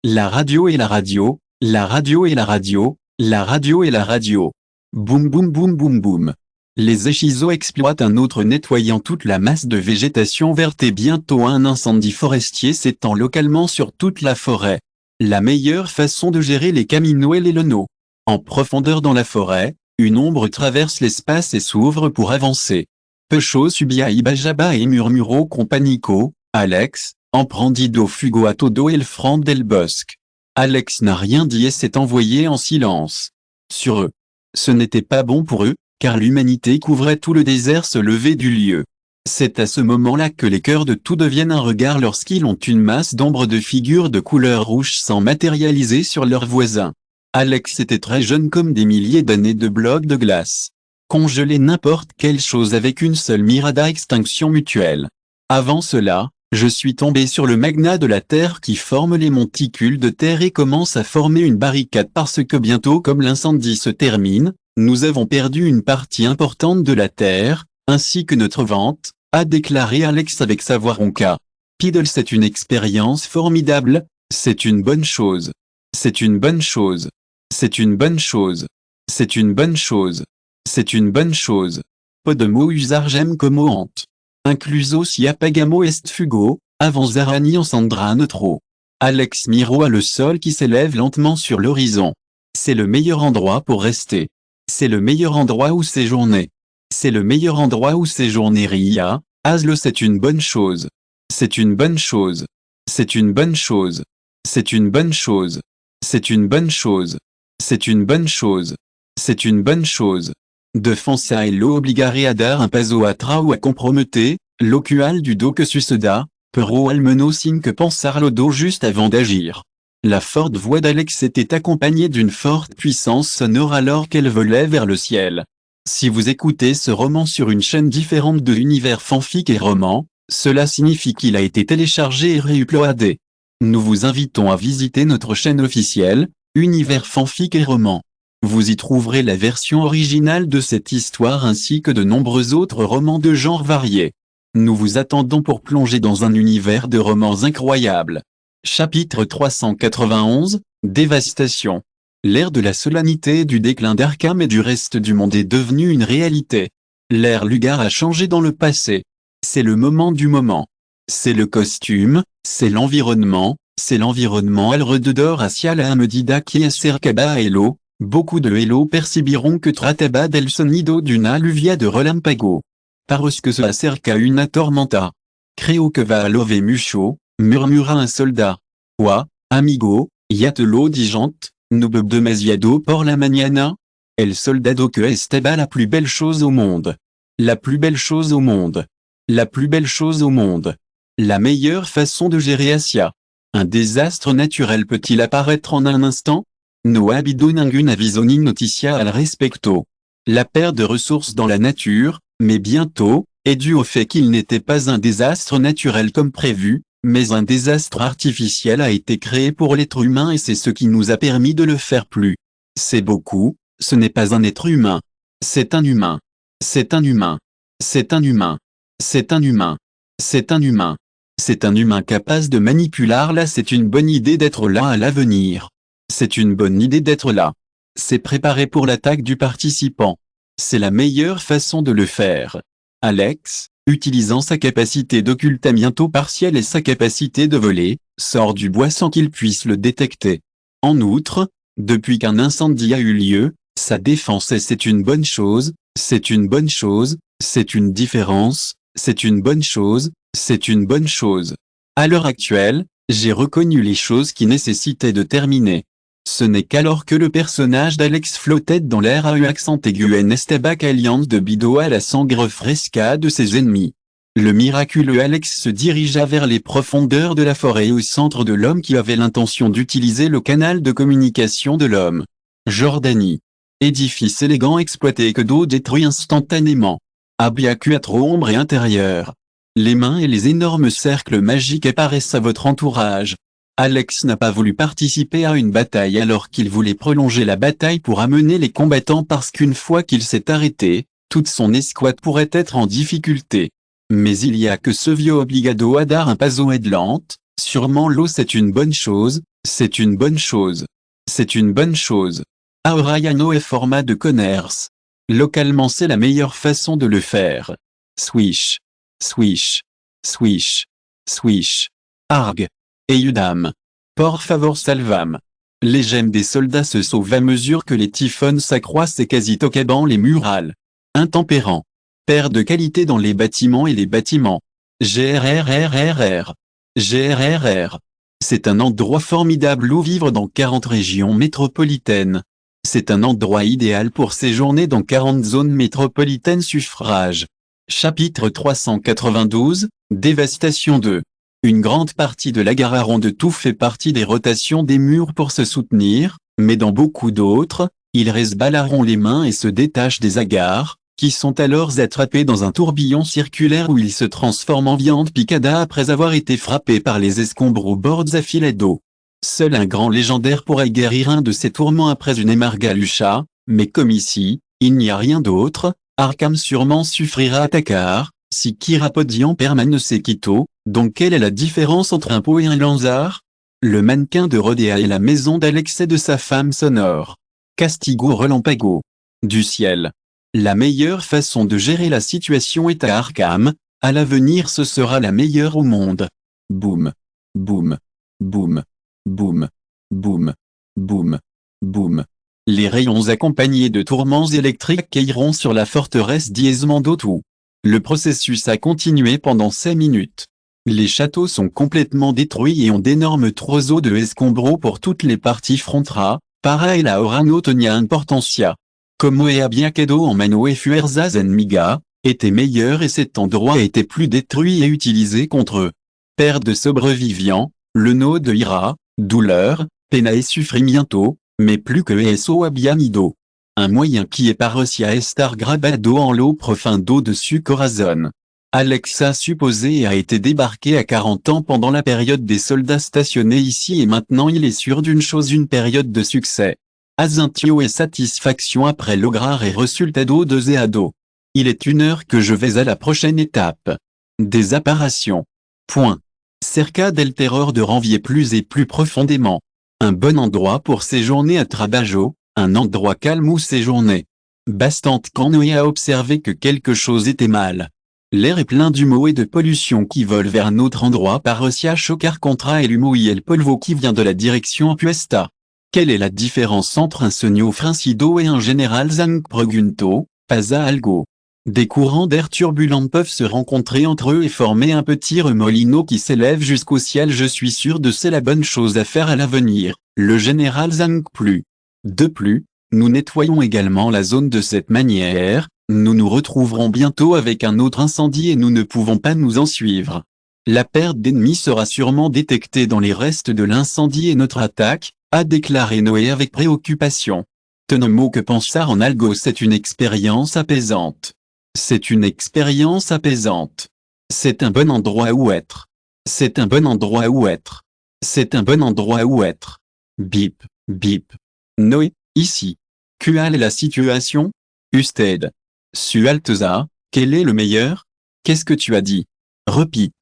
la radio et la radio, la radio et la radio, la radio et la radio. Boum boum boum boum boum. Les échizos exploitent un autre nettoyant toute la masse de végétation verte et bientôt un incendie forestier s'étend localement sur toute la forêt. La meilleure façon de gérer les caminos et les lonos. En profondeur dans la forêt, une ombre traverse l'espace et s'ouvre pour avancer. Pecho subia ibajaba et murmuro compagnico, Alex, en prendido fugo a todo el front del bosque. Alex n'a rien dit et s'est envoyé en silence. Sur eux. Ce n'était pas bon pour eux, car l'humanité couvrait tout le désert se lever du lieu. C'est à ce moment-là que les cœurs de tout deviennent un regard lorsqu'ils ont une masse d'ombre de figures de couleur rouge sans matérialiser sur leurs voisins. Alex était très jeune comme des milliers d'années de blocs de glace. Congeler n'importe quelle chose avec une seule mirada extinction mutuelle. Avant cela, je suis tombé sur le magna de la Terre qui forme les monticules de terre et commence à former une barricade parce que bientôt comme l'incendie se termine, nous avons perdu une partie importante de la Terre, ainsi que notre vente, a déclaré Alex avec sa voix ronca. Piddle c'est une expérience formidable, c'est une bonne chose. C'est une bonne chose. C'est une bonne chose. C'est une bonne chose. C'est une bonne chose. Podemo usargem como hante. Incluso si apagamo est fugo, avant zarani en sandra neutro. Alex miro à le sol qui s'élève lentement sur l'horizon. C'est le meilleur endroit pour rester. C'est le meilleur endroit où séjourner. C'est le meilleur endroit où séjourner Ria, Aslo, c'est une bonne chose. C'est une bonne chose. C'est une bonne chose. C'est une bonne chose. C'est une bonne chose. C'est une bonne chose. C'est une bonne chose. Defensa e lo obligare a dar un paso atrás ou a comprometer, locual du do que suceda, pero almeno sin que pensar lo do juste avant d'agir. La forte voix d'Alex était accompagnée d'une forte puissance sonore alors qu'elle volait vers le ciel. Si vous écoutez ce roman sur une chaîne différente de Univers Fanfic et Roman, cela signifie qu'il a été téléchargé et réuploadé. Nous vous invitons à visiter notre chaîne officielle, Univers Fanfic et Roman. Vous y trouverez la version originale de cette histoire ainsi que de nombreux autres romans de genres variés. Nous vous attendons pour plonger dans un univers de romans incroyables. Chapitre 391, Dévastation. L'ère de la solennité et du déclin d'Arkham et du reste du monde est devenue une réalité. L'ère Lugar a changé dans le passé. C'est le moment du moment. C'est le costume, c'est l'environnement alrededor hacia la medida que acercaba a Hello. Beaucoup de Hello percibiront que trataba del sonido d'una lluvia de relámpago. Parce que se acerca una tormenta. Creo que va a llover mucho, murmura un soldat. Oa, amigo, ya te lo digente, no bebe demasiado por la mañana. El soldado que estaba la plus belle chose au monde. La plus belle chose au monde. La plus belle chose au monde. La meilleure façon de gérer Asia. Un désastre naturel peut-il apparaître en un instant? No ha habido ninguna aviso ni noticia al respecto. La perte de ressources dans la nature, mais bientôt, est due au fait qu'il n'était pas un désastre naturel comme prévu, mais un désastre artificiel a été créé pour l'être humain et c'est ce qui nous a permis de le faire plus. C'est beaucoup, ce n'est pas un être humain. C'est un humain. C'est un humain. C'est un humain. C'est un humain. C'est un humain. C'est un humain capable de manipuler là, c'est une bonne idée d'être là à l'avenir. C'est une bonne idée d'être là. C'est préparer pour l'attaque du participant. C'est la meilleure façon de le faire. Alex, utilisant sa capacité d'occultamiento partiel et sa capacité de voler, sort du bois sans qu'il puisse le détecter. En outre, depuis qu'un incendie a eu lieu, sa défense et c'est une bonne chose, c'est une bonne chose, c'est une différence, c'est une bonne chose, c'est une bonne chose. À l'heure actuelle, j'ai reconnu les choses qui nécessitaient de terminer. Ce n'est qu'alors que le personnage d'Alex flottait dans l'air à accent aigu en estaba caliente de bido à la sangre fresca de ses ennemis. Le miraculeux Alex se dirigea vers les profondeurs de la forêt au centre de l'homme qui avait l'intention d'utiliser le canal de communication de l'homme. Jordanie. Édifice élégant exploité que d'eau détruit instantanément. Habia cuatro ombre et intérieur. Les mains et les énormes cercles magiques apparaissent à votre entourage. Alex n'a pas voulu participer à une bataille alors qu'il voulait prolonger la bataille pour amener les combattants parce qu'une fois qu'il s'est arrêté, toute son escouade pourrait être en difficulté. Mais il y a que ce vieux obligado a dar un paso adelante, sûrement l'eau c'est une bonne chose, c'est une bonne chose. C'est une bonne chose. Aurayano est format de commerce. Localement c'est la meilleure façon de le faire. Swish. Swish. Swish. Swish. Arg. Eyudam. Por favor salvam. Les gemmes des soldats se sauvent à mesure que les typhons s'accroissent et quasi toquebant les murales. Intempérant. Perte de qualité dans les bâtiments et les bâtiments. GRRRRR. GRRR. C'est un endroit formidable où vivre dans 40 régions métropolitaines. C'est un endroit idéal pour séjourner dans 40 zones métropolitaines suffrage. Chapitre 392, Dévastation 2. Une grande partie de l'Agararon de tout fait partie des rotations des murs pour se soutenir, mais dans beaucoup d'autres, ils resballeront les mains et se détachent des agars, qui sont alors attrapés dans un tourbillon circulaire où ils se transforment en viande picada après avoir été frappés par les escombres aux bords à filet d'eau. Seul un grand légendaire pourrait guérir un de ces tourments après une émargalucha, mais comme ici, il n'y a rien d'autre, Arkham sûrement suffira à Takar, si Kirapodian permane sequito. Donc quelle est la différence entre un pot et un lanzar? Le mannequin de Rodea et la maison d'Alex et de sa femme sonore. Castigo relampago. Du ciel. La meilleure façon de gérer la situation est à Arkham, à l'avenir ce sera la meilleure au monde. Boum. Boum. Boum. Boum. Boum. Boum. Boum. Les rayons accompagnés de tourments électriques cailleront sur la forteresse d'Iesmandotu. Le processus a continué pendant 5 minutes. Les châteaux sont complètement détruits et ont d'énormes trousseaux de escombros pour toutes les parties frontera, pareil à Orano Tonia Importancia. Como e Abiakedo en Mano et Fuerzas Enmiga, était meilleur et cet endroit était plus détruit et utilisé contre eux. Perte de sobreviviants, le no de ira, douleur, pena et sufrimiento, mais plus que eso abiamido. Un moyen qui est parecia estar grabado en lo profundo de su corazón. Alexa supposé a été débarqué à 40 ans pendant la période des soldats stationnés ici et maintenant il est sûr d'une chose, une période de succès. Azintio et satisfaction après lograr et resultado de zeado. Il est 1 heure que je vais à la prochaine étape. Des apparitions. Point. Cerca del terror de Ranvier plus et plus profondément. Un bon endroit pour séjourner à Trabajo, un endroit calme où séjourner. Bastante quand Noé a observé que quelque chose était mal. L'air est plein d'humo et de pollution qui vole vers notre endroit parecia chocar contra el humo y el polvo qui vient de la direction oppuesta. Quelle est la différence entre un sogno francido et un général Zang pregunto, pasa algo. Des courants d'air turbulents peuvent se rencontrer entre eux et former un petit remolino qui s'élève jusqu'au ciel. Je suis sûr de c'est la bonne chose à faire à l'avenir. Le général Zang plus. De plus, nous nettoyons également la zone de cette manière. Nous nous retrouverons bientôt avec un autre incendie et nous ne pouvons pas nous en suivre. La perte d'ennemis sera sûrement détectée dans les restes de l'incendie et notre attaque, a déclaré Noé avec préoccupation. Tenomo que pensar en algo, c'est une expérience apaisante. C'est une expérience apaisante. C'est un bon endroit où être. C'est un bon endroit où être. C'est un bon endroit où être. Bip, bip. Noé, ici. Quelle est la situation? Usted. Sualteza, quel est le meilleur? Qu'est-ce que tu as dit? Repeat.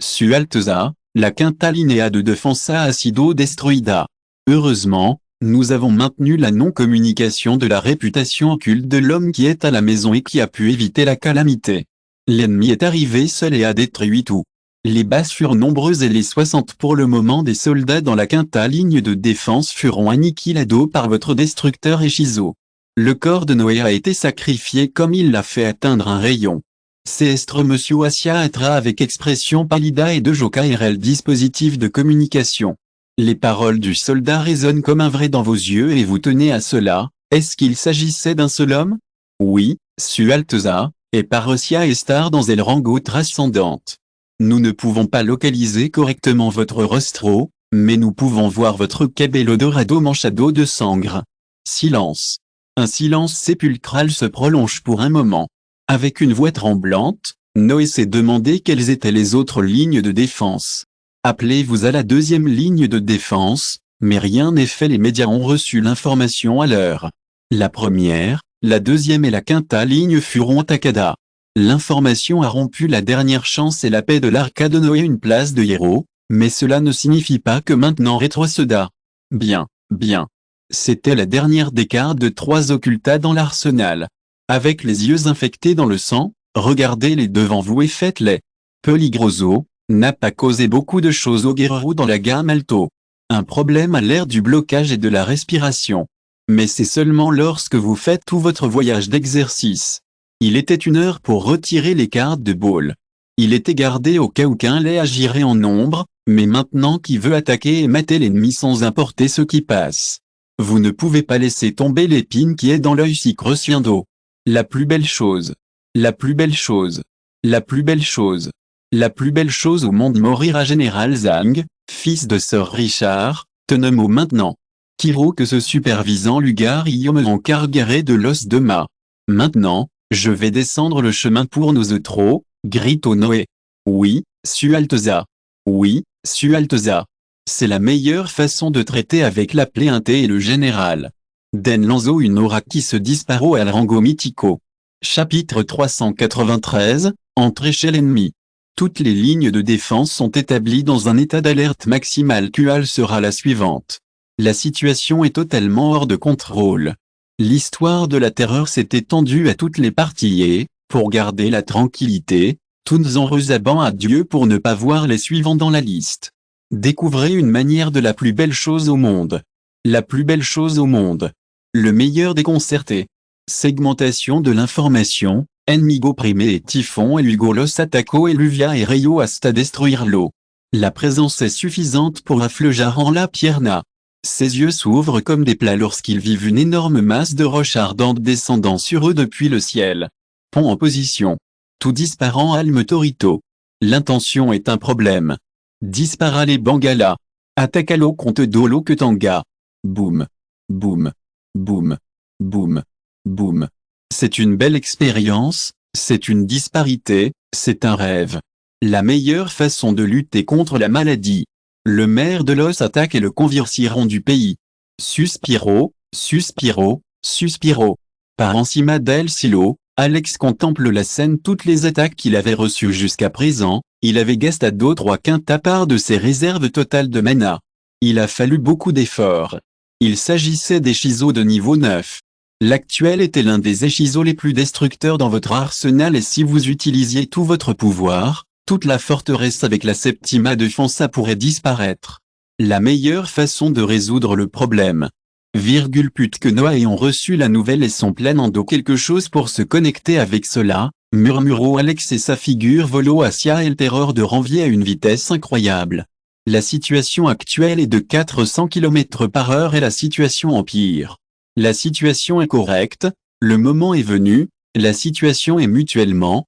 Sualteza, la quinta linea de defensa ha sido destruida. Heureusement, nous avons maintenu la non-communication de la réputation occulte de l'homme qui est à la maison et qui a pu éviter la calamité. L'ennemi est arrivé seul et a détruit tout. Les bases furent nombreuses et les 60 pour le moment des soldats dans la quinta ligne de défense furent aniquilados par votre destructeur Echizo. Le corps de Noé a été sacrifié comme il l'a fait atteindre un rayon. Seestre Monsieur Asia Atra avec expression pallida et de Joka RL dispositif de communication. Les paroles du soldat résonnent comme un vrai dans vos yeux et vous tenez à cela. Est-ce qu'il s'agissait d'un seul homme? Oui, Sualteza, et parecia estar dans el rango transcendante. Nous ne pouvons pas localiser correctement votre rostro, mais nous pouvons voir votre cabello dorado manchado de sangre. Silence. Un silence sépulcral se prolonge pour un moment. Avec une voix tremblante, Noé s'est demandé quelles étaient les autres lignes de défense. Appelez-vous à la deuxième ligne de défense, mais rien n'est fait. Les médias ont reçu l'information à l'heure. La première, la deuxième et la quinta ligne furent attaquées. L'information a rompu la dernière chance et la paix de l'arca de Noé une place de héros, mais cela ne signifie pas que maintenant rétrocéda. Bien, bien. C'était la dernière des cartes de 3 occultas dans l'arsenal. Avec les yeux infectés dans le sang, regardez-les devant vous et faites-les. Peligroso n'a pas causé beaucoup de choses au Guerrero dans la gamme alto. Un problème à l'ère du blocage et de la respiration. Mais c'est seulement lorsque vous faites tout votre voyage d'exercice. Il était 1 heure pour retirer les cartes de ball. Il était gardé au cas où qu'un lait agirait en nombre, mais maintenant qui veut attaquer et mater l'ennemi sans importer ce qui passe. Vous ne pouvez pas laisser tomber l'épine qui est dans l'œil si creciendo. La plus belle chose. La plus belle chose. La plus belle chose. La plus belle chose au monde morira Général Zhang, fils de Sir Richard, Tenemo maintenant. Kiro que ce supervisant Lugar y me encargaré de l'os de ma. Maintenant, je vais descendre le chemin pour nos eutros, grito Noé. Oui, Sualteza. Oui, Sualteza. C'est la meilleure façon de traiter avec la pléinte et le général. Den Lanzo une aura qui se disparo al rango mythico. Chapitre 393, Entrée chez l'ennemi. Toutes les lignes de défense sont établies dans un état d'alerte maximale. QAL sera la suivante. La situation est totalement hors de contrôle. L'histoire de la terreur s'est étendue à toutes les parties et, pour garder la tranquillité, tous en resabant à Dieu pour ne pas voir les suivants dans la liste. Découvrez une manière de la plus belle chose au monde. La plus belle chose au monde. Le meilleur déconcerté. Segmentation de l'information, Enmigo Prime et Typhon et Hugo Los Ataco et Luvia et Rayo hasta détruire-lo. La présence est suffisante pour affleujar la pierna. Ses yeux s'ouvrent comme des plats lorsqu'ils vivent une énorme masse de roches ardentes descendant sur eux depuis le ciel. Pont en position. Tout disparant Alme Torito. L'intention est un problème. Dispara les Bangala. Attaqualo compte dolo que tanga. Boum. Boum. Boum. Boum. Boum. C'est une belle expérience, c'est une disparité, c'est un rêve. La meilleure façon de lutter contre la maladie. Le maire de Los attaque et le convirciront du pays. Suspiro, suspiro, suspiro. Par encima del silo, Alex contemple la scène, toutes les attaques qu'il avait reçues jusqu'à présent, il avait gastado 3/4 part de ses réserves totales de mana. Il a fallu beaucoup d'efforts. Il s'agissait d'Echizo de niveau 9. L'actuel était l'un des Echizo les plus destructeurs dans votre arsenal et si vous utilisiez tout votre pouvoir, toute la forteresse avec la Septima de Fonsa pourrait disparaître. La meilleure façon de résoudre le problème. Pute que Noah ayant reçu la nouvelle et son plein en dos quelque chose pour se connecter avec cela, murmuro Alex et sa figure volo hacia el terreur de renvier à une vitesse incroyable. La situation actuelle est de 400 km/h et la situation empire. La situation est correcte, le moment est venu, la situation est mutuellement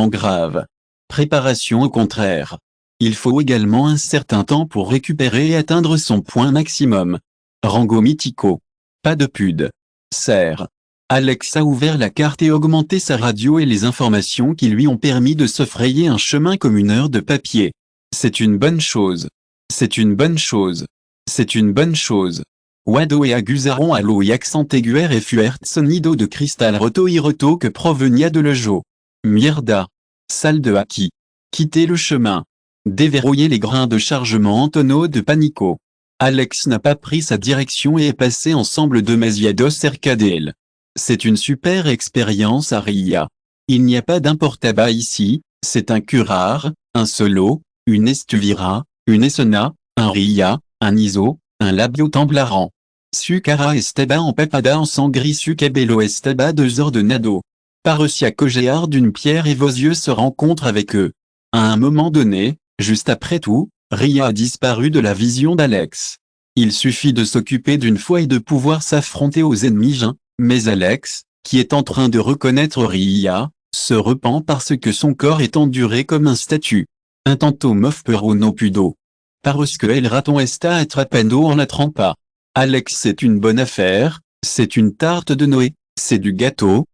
grave. Préparation au contraire. Il faut également un certain temps pour récupérer et atteindre son point maximum. Rango Mythico. Pas de pud. Serre. Alex a ouvert la carte et augmenté sa radio et les informations qui lui ont permis de se frayer un chemin comme une heure de papier. C'est une bonne chose. C'est une bonne chose. C'est une bonne chose. Wado et Aguzaron allo y accent aiguer et fuert sonido de cristal roto y roto que provenia de lejo. Mierda. Salle de haki. Quitter le chemin. Déverrouiller les grains de chargement en tonneau de panico. Alex n'a pas pris sa direction et est passé ensemble de Mesiados Arcadel. C'est une super expérience à Ria. Il n'y a pas d'importaba ici, c'est un curar, un solo, une estuvira, une essona, un Ria, un iso, un labio temblaran. Sucara estaba en papada en sangri sucabelo estaba deux ordenado. Parecia cogéard d'une pierre et vos yeux se rencontrent avec eux. À un moment donné, juste après tout, Ria a disparu de la vision d'Alex. Il suffit de s'occuper d'une fois et de pouvoir s'affronter aux ennemis, mais Alex, qui est en train de reconnaître Ria, se repent parce que son corps est enduré comme un statut. Un tanto mof pero no pudo. Parce que el raton está atrapando en la trempa. Alex c'est une bonne affaire, c'est une tarte de Noé, c'est du gâteau,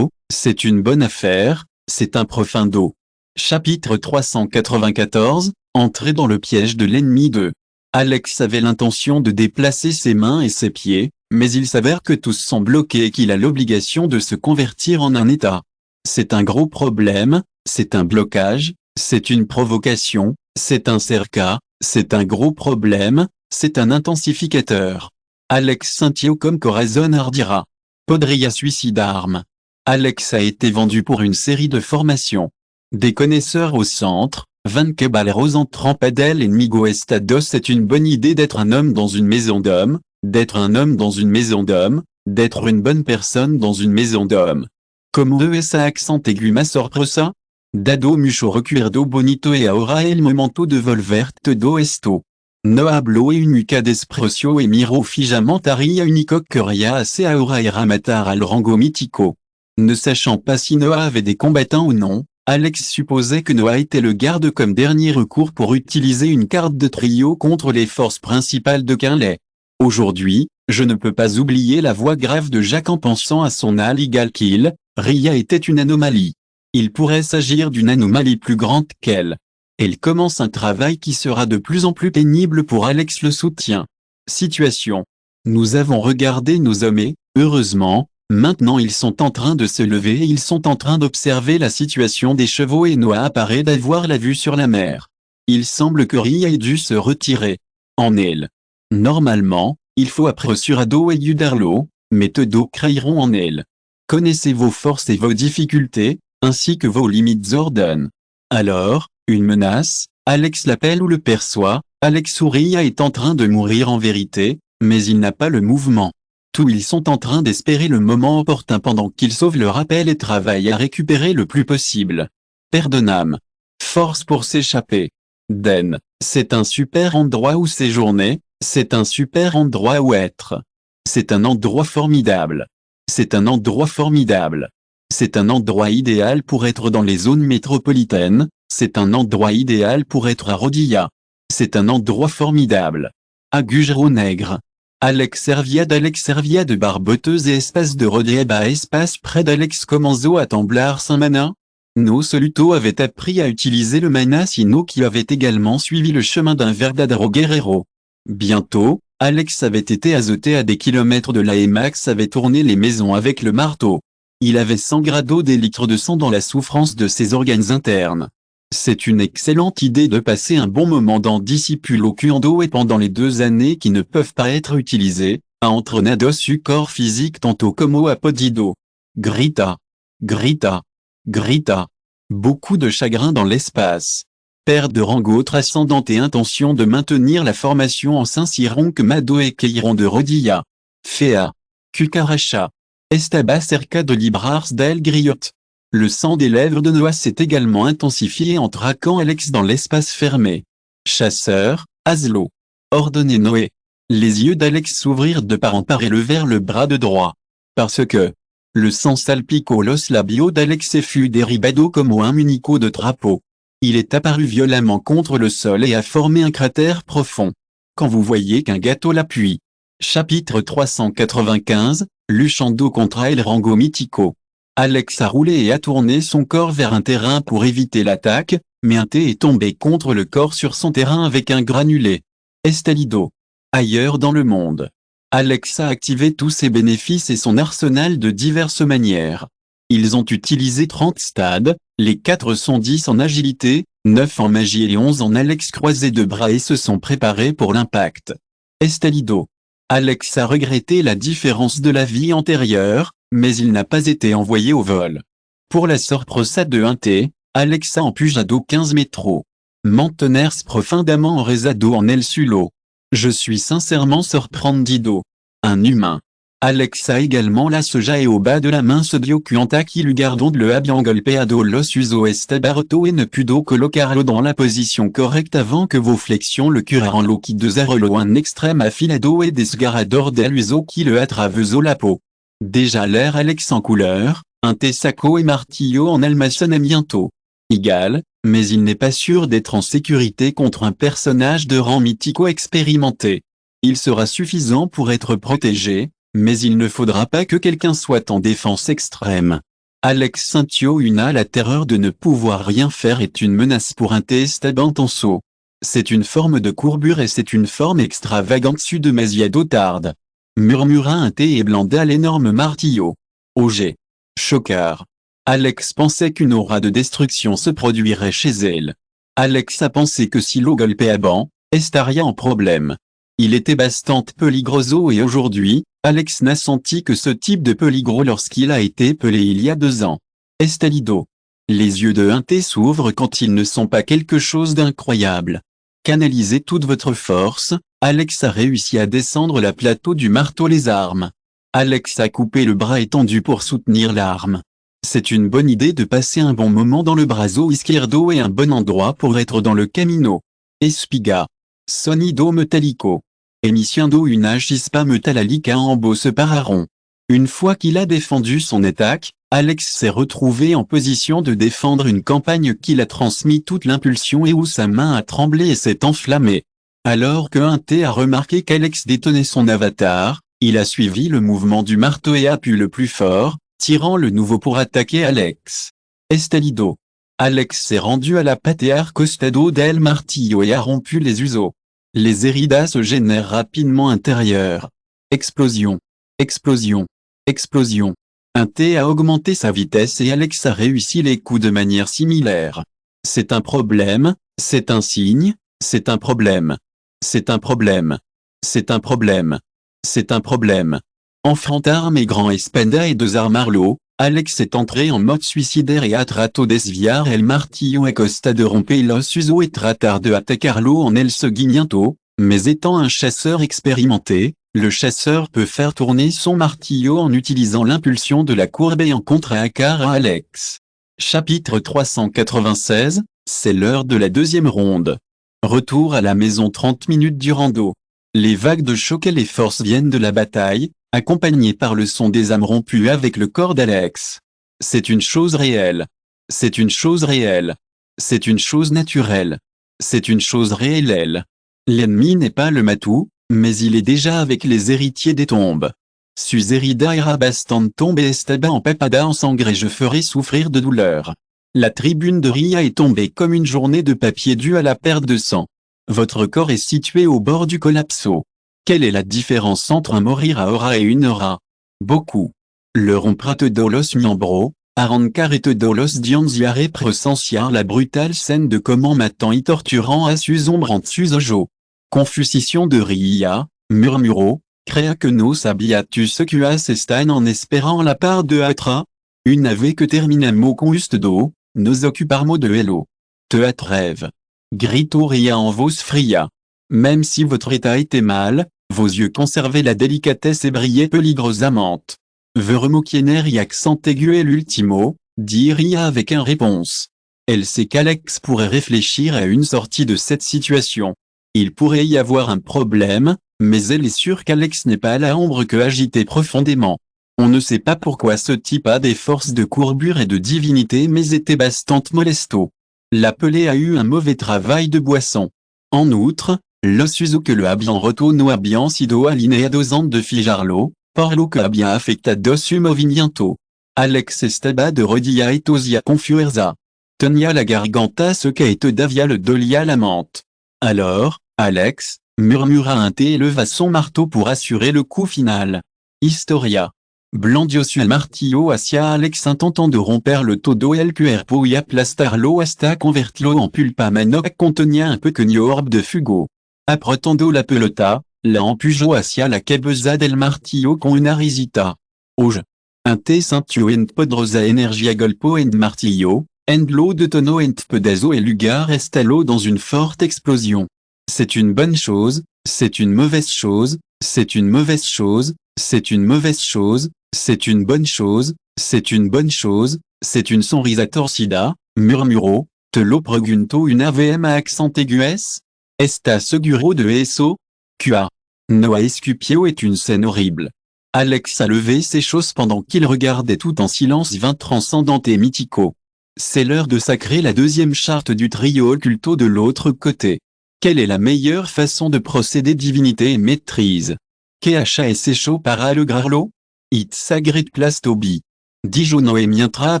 c'est une bonne affaire, c'est un profundo. Chapitre 394, Entrer dans le piège de l'ennemi 2. Alex avait l'intention de déplacer ses mains et ses pieds, mais il s'avère que tous sont bloqués et qu'il a l'obligation de se convertir en un état. C'est un gros problème, c'est un blocage, c'est une provocation, c'est un cerca, c'est un gros problème, c'est un intensificateur. Alex Scintio comme Corazon Ardira. Podria suicide arme. Alex a été vendu pour une série de formations. Des connaisseurs au centre, 20 caballeros en trampadel et Migo Estados c'est une bonne idée d'être un homme dans une maison d'hommes, d'être un homme dans une maison d'hommes, d'être une bonne personne dans une maison d'hommes. Como esa accent aigu ma sorpresa? Dado mucho recuerdo bonito e ahora el momento de volver todo esto. No hablo e unica desprecio e miro fijamente a Ria unico que Ria hace ahora era matar al rango mythico. Ne sachant pas si Noah avait des combattants ou non, Alex supposait que Noah était le garde comme dernier recours pour utiliser une carte de trio contre les forces principales de Quinlay. Aujourd'hui, je ne peux pas oublier la voix grave de Jacques en pensant à son illegal kill, Ria était une anomalie. Il pourrait s'agir d'une anomalie plus grande qu'elle. Elle commence un travail qui sera de plus en plus pénible pour Alex le soutien. Situation. Nous avons regardé nos hommes et, heureusement, maintenant ils sont en train de se lever et ils sont en train d'observer la situation des chevaux et Noah apparaît d'avoir la vue sur la mer. Il semble que Ria ait dû se retirer. En elle. Normalement, il faut après sur Ado et Yudarlo, mais Todo créeront en elle. Connaissez vos forces et vos difficultés, ainsi que vos limites ordonne. Alors, une menace, Alex l'appelle ou le perçoit, Alex ou Ria est en train de mourir en vérité, mais il n'a pas le mouvement. Tous ils sont en train d'espérer le moment opportun pendant qu'ils sauvent le rappel et travaillent à récupérer le plus possible. Perdonam. Force pour s'échapper. Den. C'est un super endroit où séjourner, c'est un super endroit où être. C'est un endroit formidable. C'est un endroit formidable. C'est un endroit idéal pour être dans les zones métropolitaines, c'est un endroit idéal pour être à Rodilla. C'est un endroit formidable. Agugero nègre. Alex Serviade barboteuse et espace de Rodéba espace près d'Alex Comenzo à Temblard Saint-Manin. No Soluto avait appris à utiliser le mana Sino qui avait également suivi le chemin d'un verdadero guerrero. Bientôt, Alex avait été azoté à des kilomètres de là et Max avait tourné les maisons avec le marteau. Il avait 100 grados des litres de sang dans la souffrance de ses organes internes. C'est une excellente idée de passer un bon moment dans Discipulo Cuando et pendant les 2 années qui ne peuvent pas être utilisées, à entrenados su corps physique tantôt como apodido. Grita. Grita. Grita. Beaucoup de chagrin dans l'espace. Père de Rango ascendante et intention de maintenir la formation en Saint-Cyron que Mado et Keiron de Rodilla. Fea. Cucaracha. Estaba cerca de Librars del Griot. Le sang des lèvres de Noah s'est également intensifié en traquant Alex dans l'espace fermé. Chasseur, Aslo. Ordonnez Noé. Les yeux d'Alex s'ouvrirent de part en part et levèrent le bras de droit. Parce que le sang salpico los labios d'Alex et fut derribado comme un munico de drapeau. Il est apparu violemment contre le sol et a formé un cratère profond. Quand vous voyez qu'un gâteau l'appuie. Chapitre 395, Luchando contre El Rango Mythico. Alex a roulé et a tourné son corps vers un terrain pour éviter l'attaque, mais un T est tombé contre le corps sur son terrain avec un granulé. Estalido. Ailleurs dans le monde. Alex a activé tous ses bénéfices et son arsenal de diverses manières. Ils ont utilisé 30 stades, les 4 sont 10 en agilité, 9 en magie et 11 en Alex croisé de bras et se sont préparés pour l'impact. Estalido. Alex a regretté la différence de la vie antérieure, mais il n'a pas été envoyé au vol. Pour la sorpresa de 1T, Alex a empujado 15 métros. Manteners profondément en rezado en el sulo. Je suis sincèrement sorprendido. Un humain. Alex a également la soja et au bas de la main ce diocuanta qui lui gardons de le habían golpeado los uso estabarto et ne pudo colocarlo dans la position correcte avant que vos flexions le curaran lo qui desarrollo un extrême affilado et desgarrador del uso qui le atraveso la peau. Déjà l'air Alex en couleur, un tessaco et martillo en almacenamiento. Égal, mais il n'est pas sûr d'être en sécurité contre un personnage de rang mythico expérimenté. Il sera suffisant pour être protégé, mais il ne faudra pas que quelqu'un soit en défense extrême. Alex Saintio Una la terreur de ne pouvoir rien faire est une menace pour un testabantenso. C'est une forme de courbure et c'est une forme extravagante su de Masiado tarde. Murmura un T et blanda l'énorme martillo. OG. Chocard. Alex pensait qu'une aura de destruction se produirait chez elle. Alex a pensé que si lo golpeaban, estaria en problème. Il était bastante peligroso et aujourd'hui, Alex n'a senti que ce type de peligro lorsqu'il a été pelé il y a 2 ans. Estalido. Les yeux de 1T s'ouvrent quand ils ne sont pas quelque chose d'incroyable. Canalisez toute votre force, Alex a réussi à descendre la plateau du marteau les armes. Alex a coupé le bras étendu pour soutenir l'arme. C'est une bonne idée de passer un bon moment dans le brazo izquierdo et un bon endroit pour être dans le camino. Espiga. Sonido metallico. Emitiendo una chispa metallica en beau se pararon. Une fois qu'il a défendu son attaque, Alex s'est retrouvé en position de défendre une campagne qu'il a transmis toute l'impulsion et où sa main a tremblé et s'est enflammée. Alors que 1T a remarqué qu'Alex détonnait son avatar, il a suivi le mouvement du marteau et a pu le plus fort, tirant le nouveau pour attaquer Alex. Estalido. Alex s'est rendu à la patear costado del martillo et a rompu les usos. Les héridas se génèrent rapidement intérieur. Explosion. Explosion. Explosion. 1T a augmenté sa vitesse et Alex a réussi les coups de manière similaire. C'est un problème, c'est un signe, c'est un problème. C'est un problème. C'est un problème. C'est un problème. Enfrantarme et grand espenda et desarmarlo, Alex est entré en mode suicidaire et a trato desviar el martillo a costa de romper los uso et tratar de atacarlo en el seguimiento, mais étant un chasseur expérimenté, Le chasseur peut faire tourner son martillo en utilisant l'impulsion de la courbe et en contre-attaquer à Alex. Chapitre 396, c'est l'heure de la deuxième ronde. Retour à la maison 30 minutes du rando. Les vagues de choc et les forces viennent de la bataille, accompagnées par le son des âmes rompues avec le corps d'Alex. C'est une chose réelle. C'est une chose réelle. C'est une chose naturelle. C'est une chose réelle. L'ennemi n'est pas le matou, mais il est déjà avec les héritiers des tombes. Suzerida ira bastant tombe et estaba en papada en sangré je ferai souffrir de douleur. La tribune de Ria est tombée comme une journée de papier due à la perte de sang. Votre corps est situé au bord du collapso. Quelle est la différence entre un morir à aura et une aura? Beaucoup. Le romprat dolos miembro, arrancar et dolos dianziare presenciar la brutale scène de comment m'attend y torturant à sus ombrant sus ojo. Confucition de Ria, murmuro, créa que nos habiatus cuas estan en espérant la part de Atra. Une ave que terminamo conust do, nos occuparmo de hello. Teat rêve. Grito Ria en vos fria. Même si votre état était mal, vos yeux conservaient la délicatesse et brillaient peligrosamente. Veremo quiener y accent aigu et l'ultimo, dit Ria avec un réponse. Elle sait qu'Alex pourrait réfléchir à une sortie de cette situation. Il pourrait y avoir un problème, mais elle est sûre qu'Alex n'est pas à la ombre que agité profondément. On ne sait pas pourquoi ce type a des forces de courbure et de divinité mais était bastante molesto. L'appelé a eu un mauvais travail de boisson. En outre, l'ossuso que le habian retourno habian sido alineados de fijarlo, porlo que habian affectados movimiento. Alex estaba de rodilla etosia confuerza. Tenia la garganta seca et te davia le dolia la mente. Alors, Alex, murmura un thé et leva son marteau pour assurer le coup final. Historia. Blandiosu el martillo hacia Alex intentant de romper le todo el cuerpo y aplastarlo hasta convertirlo en pulpa mano contenía un pequeño orbe de fugo. Apretando la pelota, la empujó hacia la cabeza del martillo con una risita. Oje. Un té cintio en podrosa energia golpo en martillo, en lo de tono en pedazo et lugar estalo dans une forte explosion. C'est une bonne chose, c'est une mauvaise chose, c'est une mauvaise chose, c'est une mauvaise chose, c'est une bonne chose, c'est une bonne chose, c'est une sonrisa torcida, murmuro, te lo pregunto une AVM à accent aiguës? Esta seguro de eso? Qua. Noa Escupio est une scène horrible. Alex a levé ses choses pendant qu'il regardait tout en silence 20 transcendant et mythico. C'est l'heure de sacrer la deuxième charte du trio occulto de l'autre côté. Quelle est la meilleure façon de procéder divinité et maîtrise? Keacha et Secho para lograrlo? It sagrit plastobi. Dijono e mientra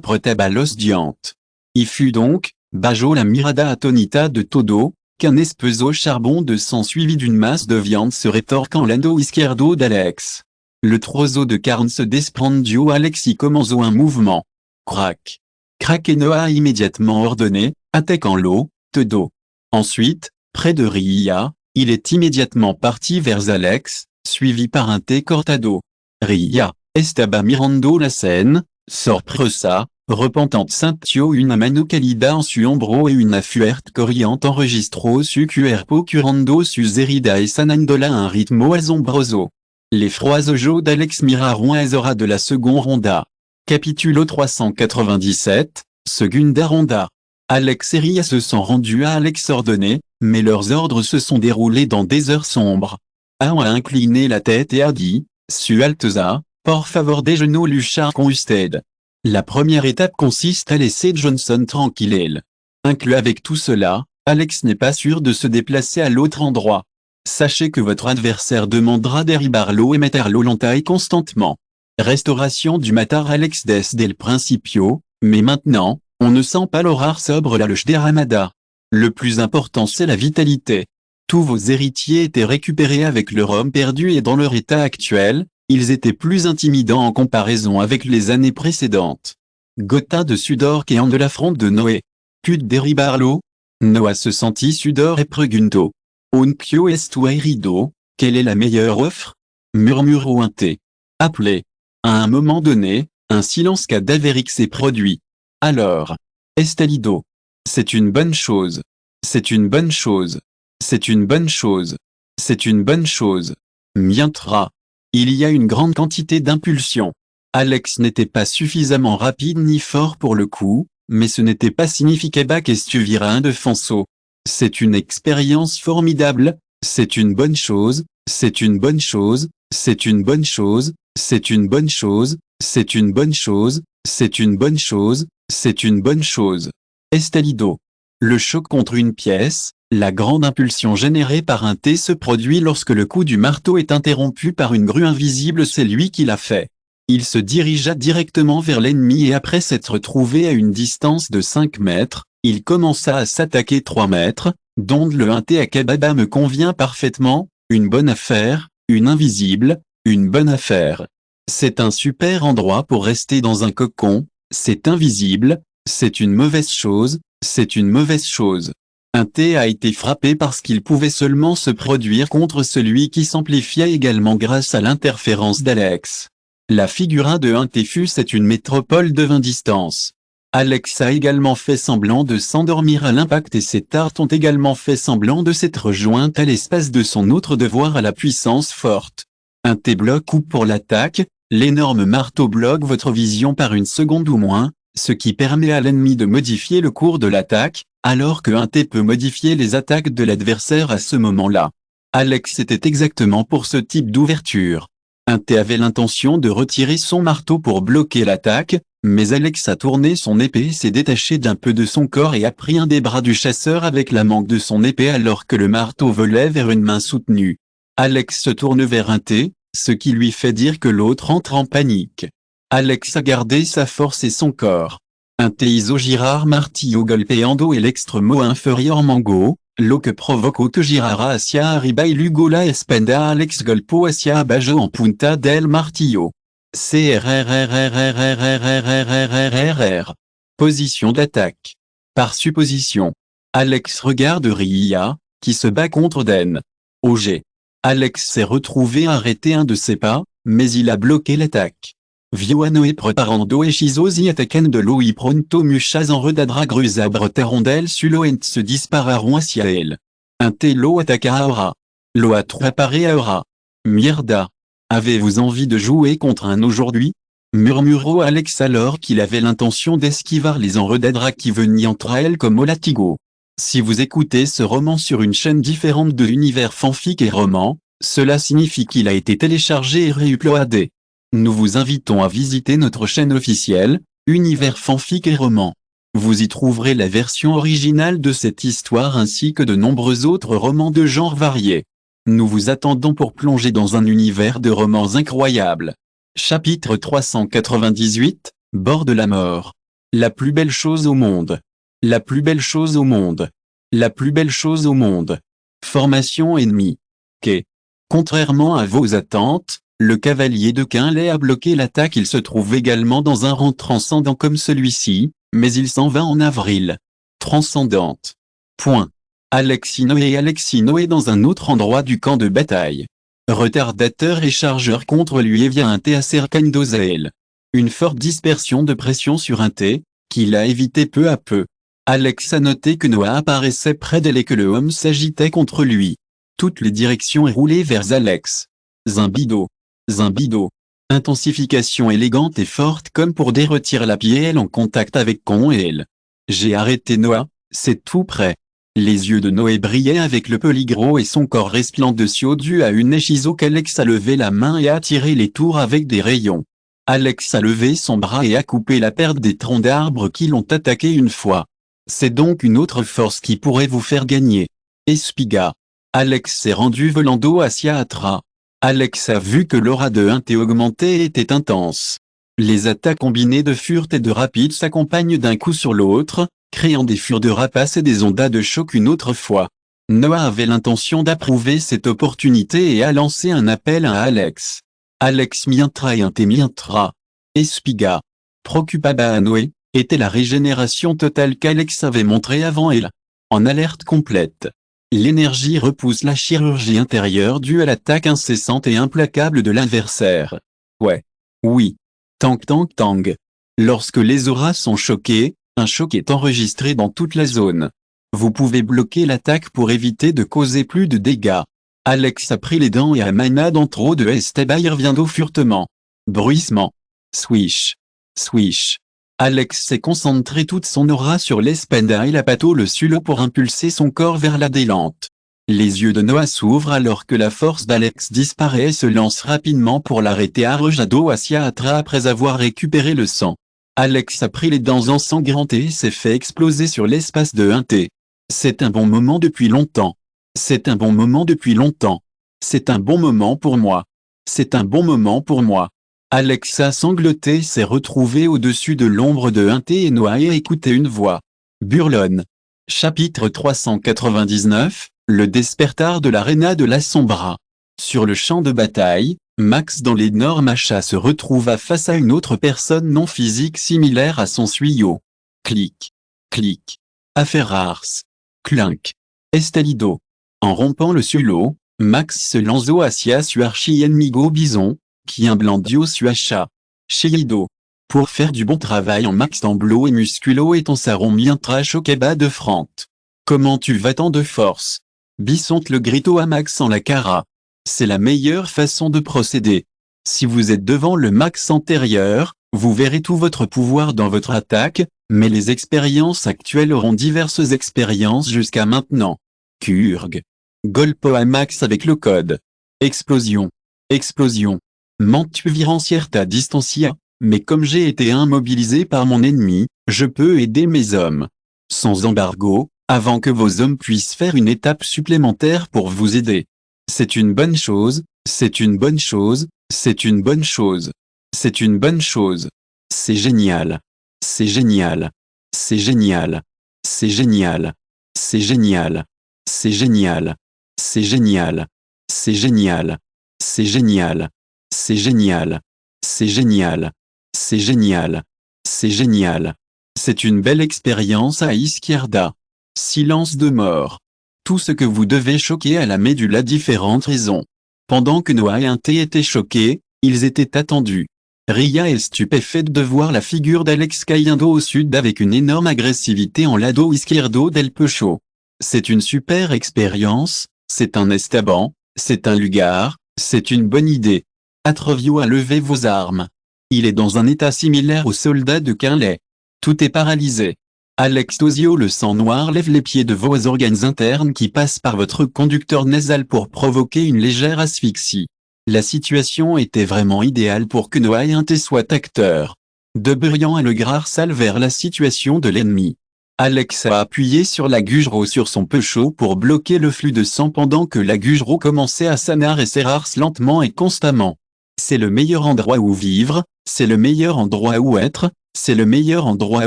pretabalos diante. Y fut donc, bajo la mirada atonita de todo, qu'un espeso charbon de sang suivi d'une masse de viande se rétorquant l'ando izquierdo d'Alex. Le trozo de carne se desprendió Alex y commenço un mouvement. Crac. Krakenoa a immédiatement ordonné, attaquant l'eau, todo. Ensuite, près de Ria, il est immédiatement parti vers Alex, suivi par un té cortado. Ria, estaba mirando la scène, sorpresa, repentante sintio una mano calida en su hombro et una fuerte corriente enregistró su cuerpo curando su zerida et sanandola un ritmo asombroso. Les froids ojos d'Alex miraron azora de la seconde ronda. Capitulo 397, Segunda ronda. Alex et Ria se sont rendus à Alex ordonné, mais leurs ordres se sont déroulés dans des heures sombres. Ao a incliné la tête et a dit, Su Alteza, por favor déjeuner luchar con usted. La première étape consiste à laisser Johnson tranquille. Inclus avec tout cela, Alex n'est pas sûr de se déplacer à l'autre endroit. Sachez que votre adversaire demandera derribarlo et metterlo lenta et constantement. Restauration du matar Alex desde el principio, mais maintenant, on ne sent pas l'horaire sobre la luche des Ramada. Le plus important c'est la vitalité. Tous vos héritiers étaient récupérés avec leur homme perdu et dans leur état actuel, ils étaient plus intimidants en comparaison avec les années précédentes. Gota de sudor que en de l'affront de Noé. Put derribarlo? Noah se sentit sudor et pregunto. Unquio estu herido, quelle est la meilleure offre? Murmurou un thé. Appelé. À un moment donné, un silence cadavérique s'est produit. Alors. Estalido. C'est une bonne chose. C'est une bonne chose. C'est une bonne chose. C'est une bonne chose. Mientra. Il y a une grande quantité d'impulsions. Alex n'était pas suffisamment rapide ni fort pour le coup, mais ce n'était pas significatif qu'estuvira un de Fonso. C'est une expérience formidable, c'est une bonne chose, c'est une bonne chose, c'est une bonne chose, c'est une bonne chose, c'est une bonne chose, c'est une bonne chose, c'est une bonne chose. Estalido. Le choc contre une pièce, la grande impulsion générée par un T se produit lorsque le coup du marteau est interrompu par une grue invisible, c'est lui qui l'a fait. Il se dirigea directement vers l'ennemi et après s'être trouvé à une distance de 5 mètres, il commença à s'attaquer 3 mètres, dont le 1T à Kababa me convient parfaitement, une bonne affaire, une invisible, une bonne affaire. C'est un super endroit pour rester dans un cocon, c'est invisible, c'est une mauvaise chose, c'est une mauvaise chose. Un T a été frappé parce qu'il pouvait seulement se produire contre celui qui s'amplifia également grâce à l'interférence d'Alex. La figure de 1T fut c'est une métropole de 20 distances. Alex a également fait semblant de s'endormir à l'impact et ses tartes ont également fait semblant de s'être jointes à l'espace de son autre devoir à la puissance forte. Un T bloque ou pour l'attaque, l'énorme marteau bloque votre vision par une seconde ou moins, ce qui permet à l'ennemi de modifier le cours de l'attaque, alors que un T peut modifier les attaques de l'adversaire à ce moment-là. Alex était exactement pour ce type d'ouverture. Un T avait l'intention de retirer son marteau pour bloquer l'attaque, mais Alex a tourné son épée et s'est détaché d'un peu de son corps et a pris un des bras du chasseur avec la manque de son épée alors que le marteau volait vers une main soutenue. Alex se tourne vers un T, ce qui lui fait dire que l'autre entre en panique. Alex a gardé sa force et son corps. Un T iso girar martillo golpeando el extremo inferior mango, lo que provoco que girara hacia arriba y luego la espalda Alex golpeó hacia abajo en punta del martillo. CRRRRRRRRRRRR. Position d'attaque. Par supposition. Alex regarde Ria, qui se bat contre Den. OG. Alex s'est retrouvé arrêté un de ses pas, mais il a bloqué l'attaque. Vioano e preparando hechizosi atacando lo y pronto muchas enredadra gruzabra terondel sulo ent se dispararon hacia él. Un T lo attaqua ahora. Lo atrapare ahora. Mierda. Avez-vous envie de jouer contre un aujourd'hui? Murmuró Alex alors qu'il avait l'intention d'esquivar les enredadras qui venaient entre elles comme au latigo. Si vous écoutez ce roman sur une chaîne différente de l'univers fanfic et roman, cela signifie qu'il a été téléchargé et réuploadé. Nous vous invitons à visiter notre chaîne officielle, Univers fanfic et roman. Vous y trouverez la version originale de cette histoire ainsi que de nombreux autres romans de genres variés. Nous vous attendons pour plonger dans un univers de romans incroyables. Chapitre 398, Bord de la mort. La plus belle chose au monde. La plus belle chose au monde. La plus belle chose au monde. Formation ennemie. Quai. Contrairement à vos attentes, le cavalier de Quinlay a bloqué l'attaque. Il se trouve également dans un rang transcendant comme celui-ci, mais il s'en va en avril. Transcendante. Point. Alexino est dans un autre endroit du camp de bataille. Retardateur et chargeur contre lui et via un T acercando a él. Une forte dispersion de pression sur un T, qu'il a évité peu à peu. Alex a noté que Noah apparaissait près d'elle et que le homme s'agitait contre lui. Toutes les directions roulaient vers Alex. Zimbido. Zimbido. Intensification élégante et forte comme pour déretirer la pielle en contact avec Con et elle. J'ai arrêté Noah, c'est tout près. Les yeux de Noé brillaient avec le peligro et son corps resplendecieux dû à une hechizo qu'Alex a levé la main et a tiré les tours avec des rayons. Alex a levé son bras et a coupé la perte des troncs d'arbres qui l'ont attaqué une fois. C'est donc une autre force qui pourrait vous faire gagner. Espiga. Alex s'est rendu volando hacia Atra. Alex a vu que l'aura de 1T augmentait et était intense. Les attaques combinées de furte et de rapide s'accompagnent d'un coup sur l'autre, créant des fures de rapace et des ondas de choc une autre fois. Noah avait l'intention d'approuver cette opportunité et a lancé un appel à Alex. Alex mientra et 1T mientra. Espiga. Procupaba à Noé, était la régénération totale qu'Alex avait montrée avant elle. En alerte complète. L'énergie repousse la chirurgie intérieure due à l'attaque incessante et implacable de l'adversaire. Ouais. Oui. Tang tang tang. Lorsque les auras sont choquées, un choc est enregistré dans toute la zone. Vous pouvez bloquer l'attaque pour éviter de causer plus de dégâts. Alex a pris les dents et Amana dans trop de Esteban vient d'eau furtement. Bruissement. Swish. Swish. Alex s'est concentré toute son aura sur l'Espenda et la pato le sulo pour impulser son corps vers la délante. Les yeux de Noah s'ouvrent alors que la force d'Alex disparaît et se lance rapidement pour l'arrêter. Arrojado hacia atrás après avoir récupéré le sang. Alex a pris les dents ensangrentées et s'est fait exploser sur l'espace de 1T. C'est un bon moment depuis longtemps. C'est un bon moment depuis longtemps. C'est un bon moment pour moi. C'est un bon moment pour moi. Alex a sangloté et s'est retrouvé au-dessus de l'ombre de 1T et Noah a écouté une voix. Burlonne. Chapitre 399, le despertar de l'aréna de la Sombra. Sur le champ de bataille, Max dans l'énorme achat se retrouva face à une autre personne non physique similaire à son suyau. Clic. Clic. Aferrars. Clink. Estelido. En rompant le sulo, Max se lanço hacia su archi-enemigo bison, qui un blandio suacha. Cheido. Pour faire du bon travail en Max Tamblo et Musculo et ton saron mientras au kebab de Frante. Comment tu vas tant de force? Bisonte le grito à Max en la cara. C'est la meilleure façon de procéder. Si vous êtes devant le Max antérieur, vous verrez tout votre pouvoir dans votre attaque, mais les expériences actuelles auront diverses expériences jusqu'à maintenant. Kurg. Golpo à Max avec le code. Explosion. Explosion. Mantuviran cierta distancia, mais comme j'ai été immobilisé par mon ennemi, je peux aider mes hommes. Sans embargo, avant que vos hommes puissent faire une étape supplémentaire pour vous aider. C'est une bonne chose, c'est une bonne chose, c'est une bonne chose. C'est une bonne chose. C'est génial. C'est génial. C'est génial. C'est génial. C'est génial. C'est génial. C'est génial. C'est génial. C'est génial. C'est génial. C'est génial. C'est génial. C'est génial. C'est une belle expérience à Izquierda. Silence de mort. Tout ce que vous devez choquer à la médule a différentes raisons. Pendant que Noah et 1T étaient choqués, ils étaient attendus. Ria est stupéfaite de voir la figure d'Alex cayendo au sud avec une énorme agressivité en lado izquierdo del pecho. C'est une super expérience, c'est un Esteban, c'est un Lugar, c'est une bonne idée. Atrevio a levé vos armes. Il est dans un état similaire aux soldats de Quinlay. Tout est paralysé. Alex Tosio le sang noir lève les pieds de vos organes internes qui passent par votre conducteur nasal pour provoquer une légère asphyxie. La situation était vraiment idéale pour que Noah et 1T soient acteurs. De Burian a le gras sale vers la situation de l'ennemi. Alex a appuyé sur la Gujro sur son pecho pour bloquer le flux de sang pendant que la Gujro commençait à sanar et serrar lentement et constamment. C'est le meilleur endroit où vivre, c'est le meilleur endroit où être, c'est le meilleur endroit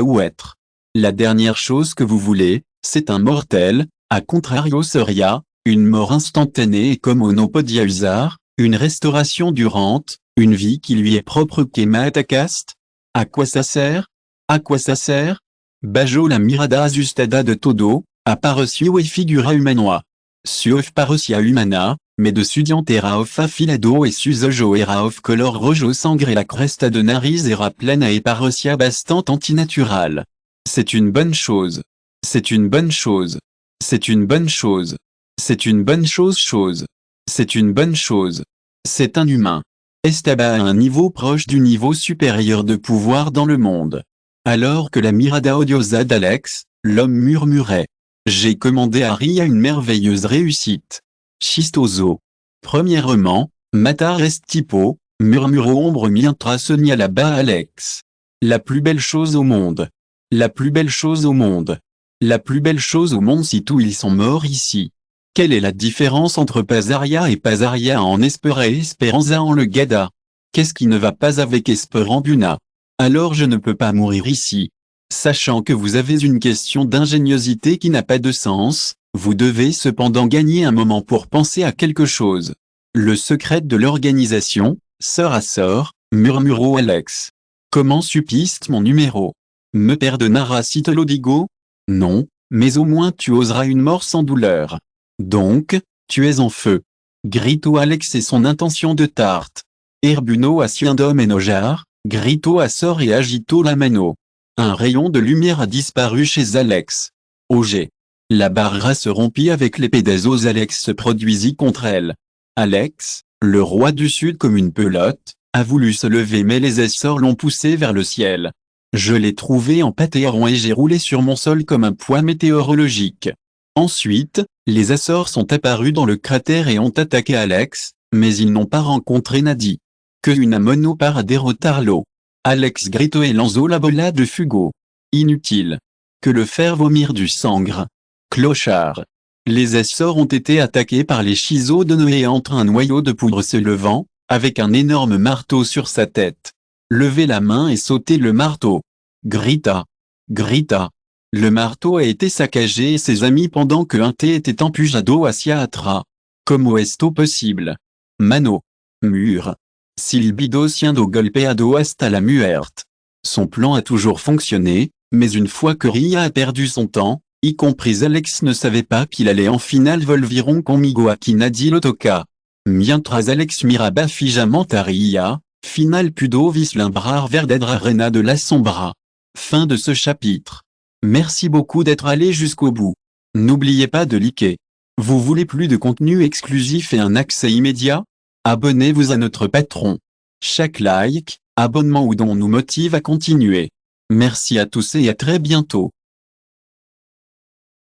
où être. La dernière chose que vous voulez, c'est un mortel, à contrario seria, une mort instantanée et comme no podia usar, une restauration durante, une vie qui lui est propre qu'Emma Atacast. À quoi ça sert? À quoi ça sert? Bajo la mirada asustada de todo, apareció e figura humanoa. Suof parecia humana, mais de sudiante era of afilado et susojo era of color rojo sangre la cresta de nariz era plana et parecia bastante antinatural. C'est une bonne chose. C'est une bonne chose. C'est une bonne chose. C'est une bonne chose. C'est une bonne chose. C'est un humain. Estaba à un niveau proche du niveau supérieur de pouvoir dans le monde. Alors que la mirada odiosa d'Alex, l'homme murmurait. J'ai commandé à Ria une merveilleuse réussite. Chistoso. Premièrement, matar est tipo, murmuro ombre mientras sonia là-bas Alex. La plus belle chose au monde. La plus belle chose au monde. La plus belle chose au monde si tous ils sont morts ici. Quelle est la différence entre Pasaria et Pasaria en Espera et Esperanza en le Gada? Qu'est-ce qui ne va pas avec Esperambuna? Alors je ne peux pas mourir ici. Sachant que vous avez une question d'ingéniosité qui n'a pas de sens, vous devez cependant gagner un moment pour penser à quelque chose. Le secret de l'organisation, sœur à sœur, murmuro Alex. Comment suppiste mon numéro? Me perdonara si te lo digo? Non, mais au moins tu oseras une mort sans douleur. Donc, tu es en feu. Grito Alex et son intention de tarte. Herbuno asciendum enojar, grito à sort et agito la mano. Un rayon de lumière a disparu chez Alex. OG. La barre se rompit avec l'épée d'Azos. Alex se produisit contre elle. Alex, le roi du sud comme une pelote, a voulu se lever mais les Açores l'ont poussé vers le ciel. Je l'ai trouvé en pâté rond et j'ai roulé sur mon sol comme un poids météorologique. Ensuite, les Açores sont apparus dans le cratère et ont attaqué Alex, mais ils n'ont pas rencontré Nadie. Que une monopare à dérotar l'eau. Alex grito et Lanzo la bola de Fugo. Inutile. Que le faire vomir du sangre. Clochard. Les Açores ont été attaqués par les Chiseaux de Noé entre un noyau de poudre se levant, avec un énorme marteau sur sa tête. Levez la main et sautez le marteau. Grita. Grita. Le marteau a été saccagé et ses amis pendant que un thé était empujado à Siatra. Como esto possible? Mano. Mur. Silbido siendo golpeado hasta la muerte. Son plan a toujours fonctionné, mais une fois que Ria a perdu son temps, y compris Alex ne savait pas qu'il allait en finale volviron conmigo a qui Nadie lo toca. Mientras Alex miraba fijamente a Ria, final pudo vislumbrar verdadera arena de la sombra. Fin de ce chapitre. Merci beaucoup d'être allé jusqu'au bout. N'oubliez pas de liker. Vous voulez plus de contenu exclusif et un accès immédiat? Abonnez-vous à notre Patreon. Chaque like, abonnement ou don nous motive à continuer. Merci à tous et à très bientôt.